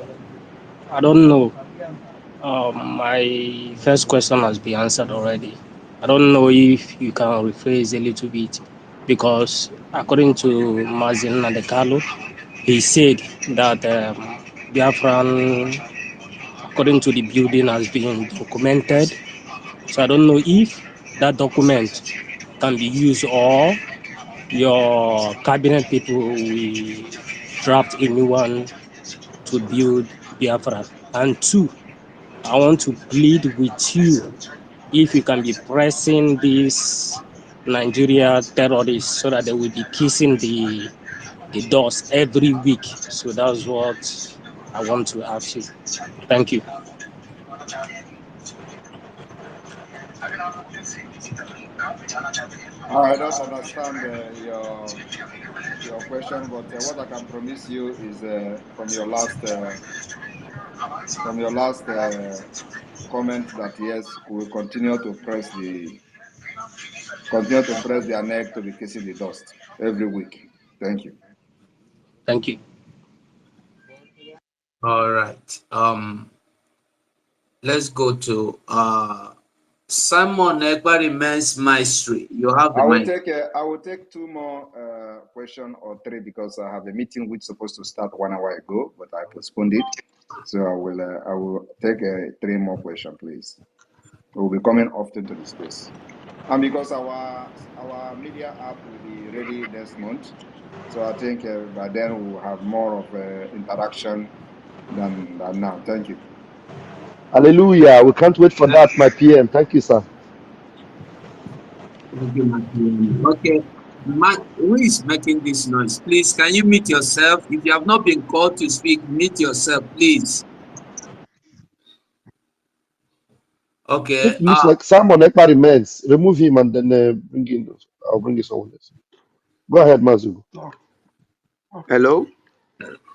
S8: I don't know, my first question has been answered already. I don't know if you can rephrase a little bit because according to Mazin Nadekalo, he said that Biafran, according to the building, has been documented. So I don't know if that document can be used or your cabinet people will draft a new one to build Biafra. And two, I want to plead with you if you can be pressing these Nigeria terrorists so that they will be kissing the doors every week. So that's what I want to ask you. Thank you.
S3: I don't understand your question, but what I can promise you is from your last comment that yes, we will continue to press their neck to be kissing the dust every week. Thank you.
S8: Thank you.
S13: All right. Let's go to Simon Ekpa remains maestri. You have the mic.
S3: I will take two more questions or three because I have a meeting which is supposed to start 1 hour ago, but I postponed it. So I will take three more questions, please. We will be coming often to the space. And because our media app will be ready next month, so I think by then we will have more of interaction than now. Thank you.
S1: Hallelujah. We can't wait for that, my PM. Thank you, sir.
S13: Thank you, my PM. Okay. Who is making this noise? Please, can you mute yourself? If you have not been called to speak, mute yourself, please. Okay.
S1: If it looks like Simon Ekpa remains, remove him and then bring in. I'll bring in someone else. Go ahead, Mazu.
S23: Hello.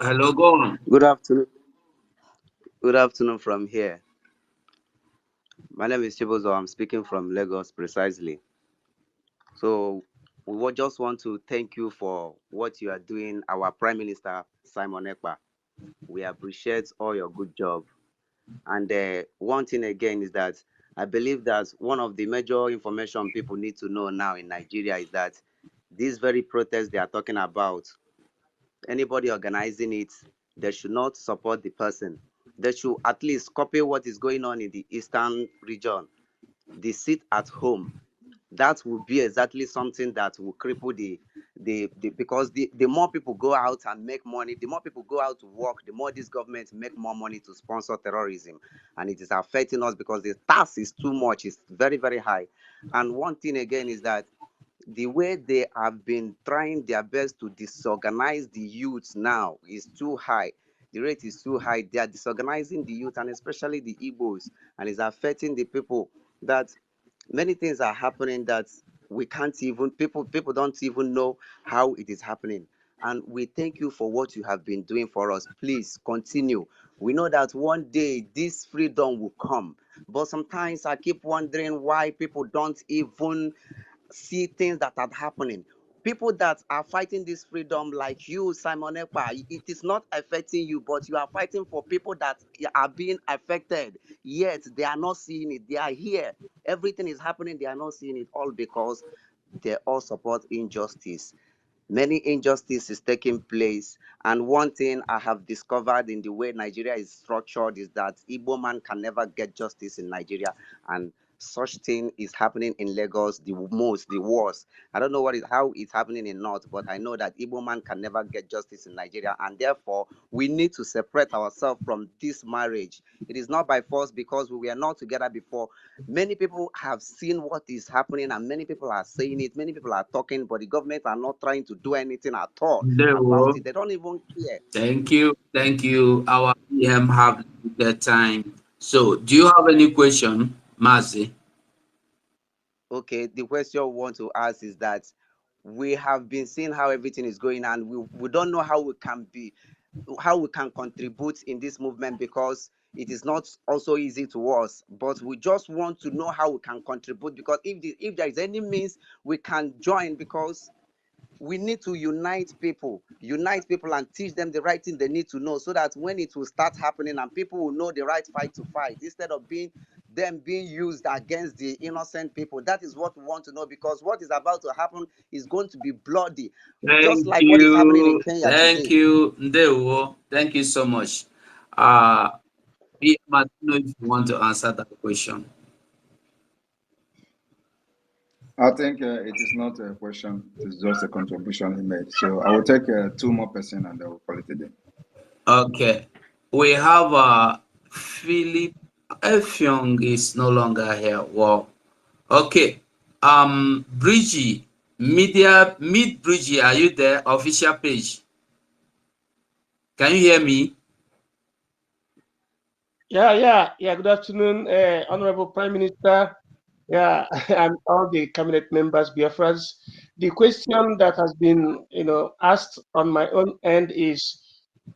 S13: Hello, go on.
S23: Good afternoon. Good afternoon from here. My name is Chibozo. I'm speaking from Lagos precisely. So we just want to thank you for what you are doing, our Prime Minister Simon Ekpa. We appreciate all your good job. And one thing again is that I believe that one of the major information people need to know now in Nigeria is that this very protest they are talking about, anybody organizing it, they should not support the person. They should at least copy what is going on in the eastern region. They sit at home. That will be exactly something that will cripple because the more people go out and make money, the more people go out to work, the more this government make more money to sponsor terrorism. And it is affecting us because the tax is too much, it's very, very high. And one thing again is that the way they have been trying their best to disorganize the youth now is too high. The rate is too high. They are disorganizing the youth and especially the Igbos, and it's affecting the people that many things are happening that we can't even people don't even know how it is happening. and we thank you for what you have been doing for us. Please continue. We know that one day this freedom will come, but sometimes I keep wondering why people don't even see things that are happening. People that are fighting this freedom, like you, Simon Ekpa, it is not affecting you, but you are fighting for people that are being affected. Yet they are not seeing it. They are here. Everything is happening. They are not seeing it, all because they all support injustice. Many injustices taking place, and one thing I have discovered in the way Nigeria is structured is that Igbo man can never get justice in Nigeria, and such thing is happening in Lagos the worst. I don't know how it's happening in North, but I know that Igbo man can never get justice in Nigeria, and therefore we need to separate ourselves from this marriage. It is not by force, because we were not together before. Many people have seen what is happening, and many people are saying it. Many people are talking, but the government are not trying to do anything at all about
S13: Ndewo.
S23: it. They don't even care.
S13: Thank you. Thank you. Our PM have the time. So, do you have any question, Mazi?
S23: Okay, the question we want to ask is that we have been seeing how everything is going, and we don't know how we can contribute in this movement, because it is not also easy to us, but we just want to know how we can contribute, because if there is any means we can join, because we need to unite people and teach them the right thing they need to know, so that when it will start happening and people will know the right fight to fight, instead of being used against the innocent people. That is what we want to know, because what is about to happen is going to be bloody, just
S13: Thank
S23: like what is happening in
S13: you.
S23: Kenya
S13: Thank
S23: today.
S13: you. Ndewo. Thank you so much. PM, I don't know if you want to answer that question.
S3: I think it is not a question, it is just a contribution he made. So I will take two more person and I will call it a day.
S13: Okay. We have Philip Efyong is no longer here. Wow. Okay. BRGIE, meet BRGIE, are you there? Official page. Can you hear me?
S22: Yeah. Good afternoon, Honorable Prime Minister. Yeah, and all the cabinet members, Biafrans. The question that has been, asked on my own end is,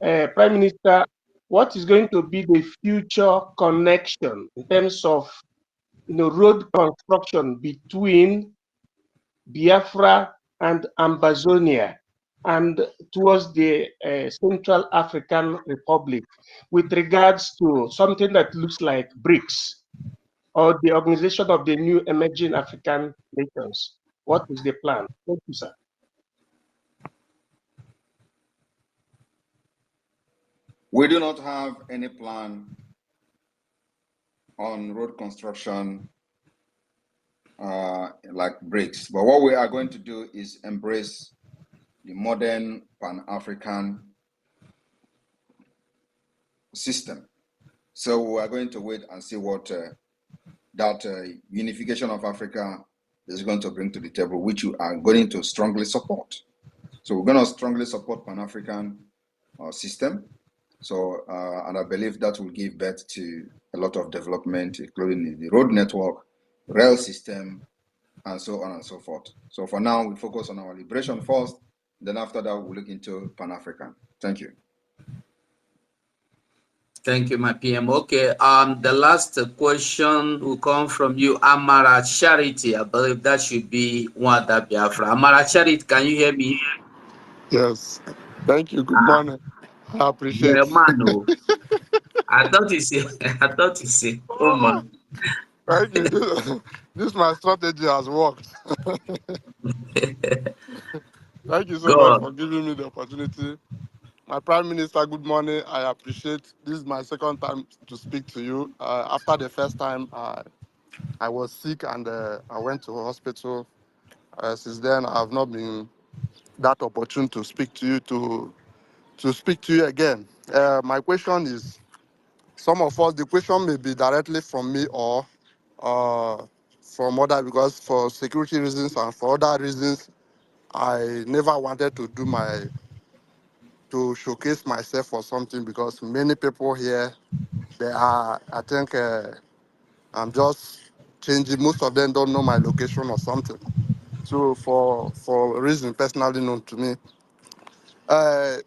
S22: Prime Minister, what is going to be the future connection in terms of, road construction between Biafra and Ambazonia and towards the Central African Republic with regards to something that looks like BRICS or the Organization of the New Emerging African Nations? What is the plan? Thank you, sir.
S3: We do not have any plan on road construction like BRICS, but what we are going to do is embrace the modern Pan-African system. So we are going to wait and see what that unification of Africa is going to bring to the table, which you are going to strongly support. So we're going to strongly support Pan-African system. So, and I believe that will give birth to a lot of development, including the road network, rail system, and so on and so forth. So for now, we focus on our liberation first. Then after that, we'll look into Pan-African. Thank you.
S13: Thank you, my PM. Okay, the last question will come from you, Amara Charity. I believe that should be one that Biafra. Amara Charity, can you hear me?
S9: Yes. Thank you. Good morning. I appreciate
S13: Yeah, man.
S9: it.
S13: Oh. I thought you said, oh man.
S9: Thank you. This my strategy has worked. Thank you so much
S13: God.
S9: for giving me the opportunity. My Prime Minister, good morning. I appreciate this is my second time to speak to you. After the first time, I was sick and I went to hospital. Since then, I have not been that opportune to speak to you to speak to you again. My question is, some of us, the question may be directly from me or from other, because for security reasons and for other reasons, I never wanted to showcase myself for something, because many people here, they are, I think I'm just changing. Most of them don't know my location or something. So for reason personally known to me, Uh,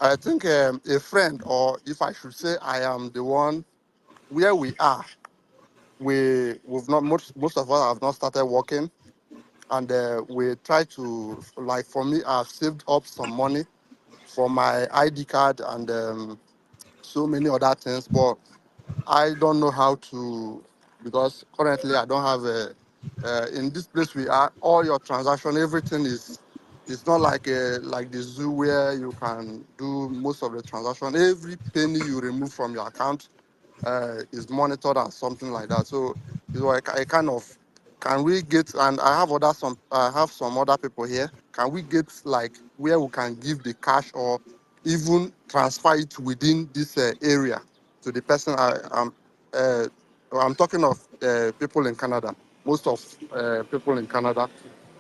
S9: I think a friend, or if I should say, I am the one where we are. We've not most of us have not started working, and we try to, like, for me, I've saved up some money for my ID card and so many other things, but I don't know how to, because currently I don't have a. In this place we are, all your transaction, everything is. It's not like like the zoo where you can do most of the transaction. Every penny you remove from your account is monitored and something like that. So it's like I kind of, can we get, and I have some other people here. Can we get like where we can give the cash or even transfer it within this area to the person uh, I'm talking of people in Canada. Most of people in Canada,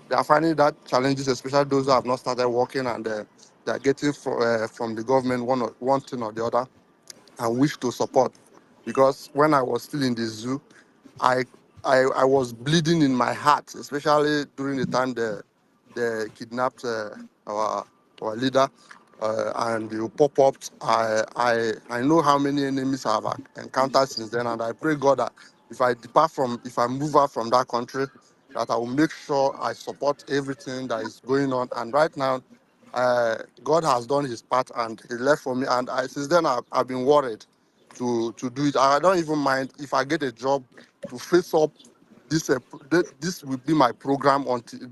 S9: they are finding that challenges, especially those who have not started working and they are getting from the government one thing or the other and wish to support. Because when I was still in the zoo, I I was bleeding in my heart, especially during the time they kidnapped our leader and you pop up. I know how many enemies I have encountered since then, and I pray God that if I move out from that country, that I will make sure I support everything that is going on. And right now, God has done His part, and He left for me. And since then, I've been worried to do it. I don't even mind if I get a job to face up. This will be my program until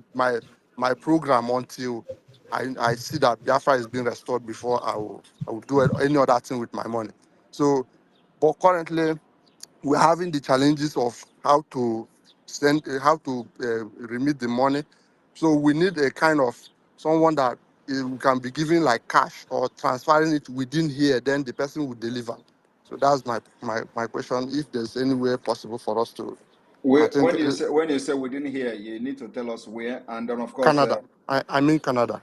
S9: my program until I see that Biafra is being restored before I will do any other thing with my money. So, but currently we're having the challenges of how to remit the money. So we need a kind of someone that we can be giving like cash or transferring it within here, then the person will deliver. So that's my question. If there's any way possible for us to, I think
S3: When you say we didn't hear, you need to tell us where, and then of course.
S9: Canada. I'm in Canada.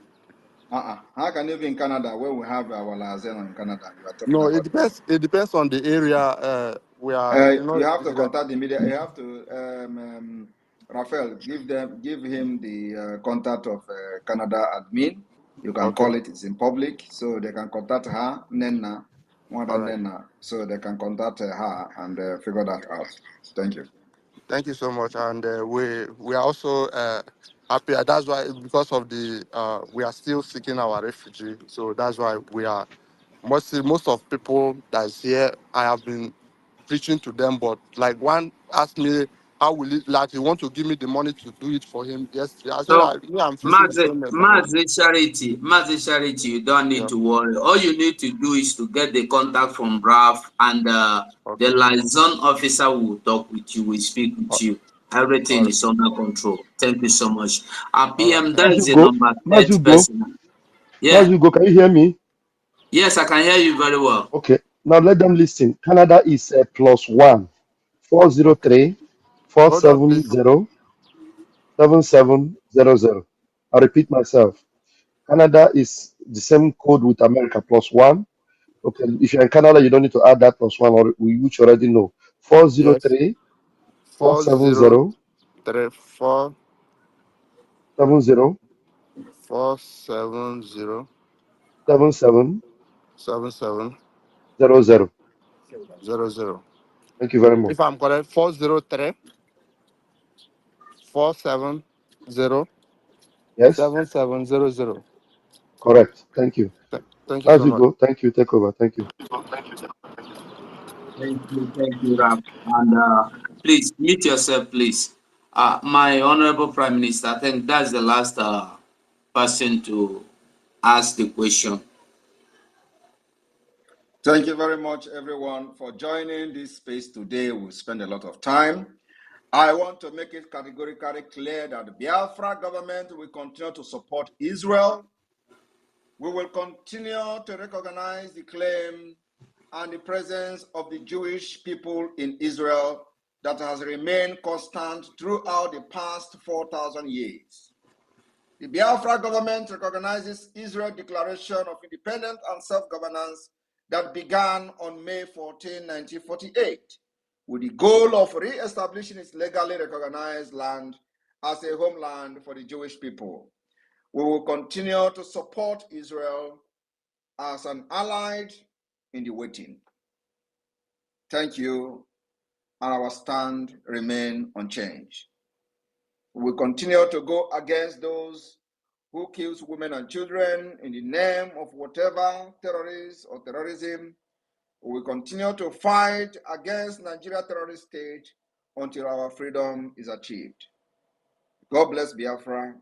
S3: How can you be in Canada where we have our Lazeno in Canada? You are talking
S9: No, it
S3: about.
S9: depends. It depends on the area. We are,
S3: You have to contact the media. You have to, Raphael, give him the contact of Canada admin. You can
S9: Okay.
S3: call it. It's in public, so they can contact her, Nena, more
S9: All
S3: than
S9: right.
S3: Nena, so they can contact her and figure that out. Thank you.
S9: Thank you so much, and we are also happy. That's why, because of the we are still seeking our refugee, so that's why we are most of people that's here. I have been preaching to them, but like one asked me, how will it, like he want to give me the money to do it for him? Yes, I said
S13: So,
S9: I'm facing the same challenge.
S13: Mazi Charity, you don't need
S9: Yeah.
S13: to worry. All you need to do is to get the contact from Raf, and the
S9: Okay.
S13: liaison officer will talk with you, will speak with you.
S9: All
S13: Everything
S9: right.
S13: is under control. Thank you so much.
S9: All right.
S13: PM, that
S1: Mas
S13: is the
S1: Hugo,
S13: number
S1: Mas
S13: 30
S1: Hugo,
S13: person.
S1: Mas
S13: Yeah.
S1: Hugo, can you hear me?
S13: Yes, I can hear you very well.
S1: Okay. Now let them listen. Canada is +1 403
S9: Hold on, please.
S1: 470 7700. I repeat myself. Canada is the same code with America +1. Okay, if you're in Canada, you don't need to add that +1, or which you already know.
S9: Yes.
S1: 403
S9: Four
S1: 470
S9: zero three four
S1: 70
S9: 470
S1: 7700.
S9: 7700.
S1: Thank you very much.
S9: If I'm correct, 403 470
S1: Yes,
S9: 7700.
S1: correct. Thank you.
S9: Thank you
S1: As
S9: so
S1: you
S9: much.
S1: go, thank you. Take over. Thank you.
S13: Thank you, Raf. And please mute yourself, please. My honorable Prime Minister, I think that's the last person to ask the question.
S3: Thank you very much, everyone, for joining this space today. We'll spend a lot of time. I want to make it categorically clear that the Biafra government will continue to support Israel. We will continue to recognize the claim and the presence of the Jewish people in Israel that has remained constant throughout the past 4,000 years. The Biafra government recognizes Israel's declaration of independence and self-governance that began on May 14, 1948, with the goal of re-establishing its legally recognized land as a homeland for the Jewish people. We will continue to support Israel as an ally in the waiting. Thank you, and our stand remain unchanged. We will continue to go against those who kills women and children in the name of whatever terrorists or terrorism. We will continue to fight against Nigeria terrorist state until our freedom is achieved. God bless Biafra.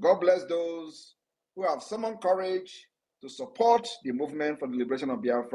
S3: God bless those who have summoned courage to support the movement for the liberation of Biafra.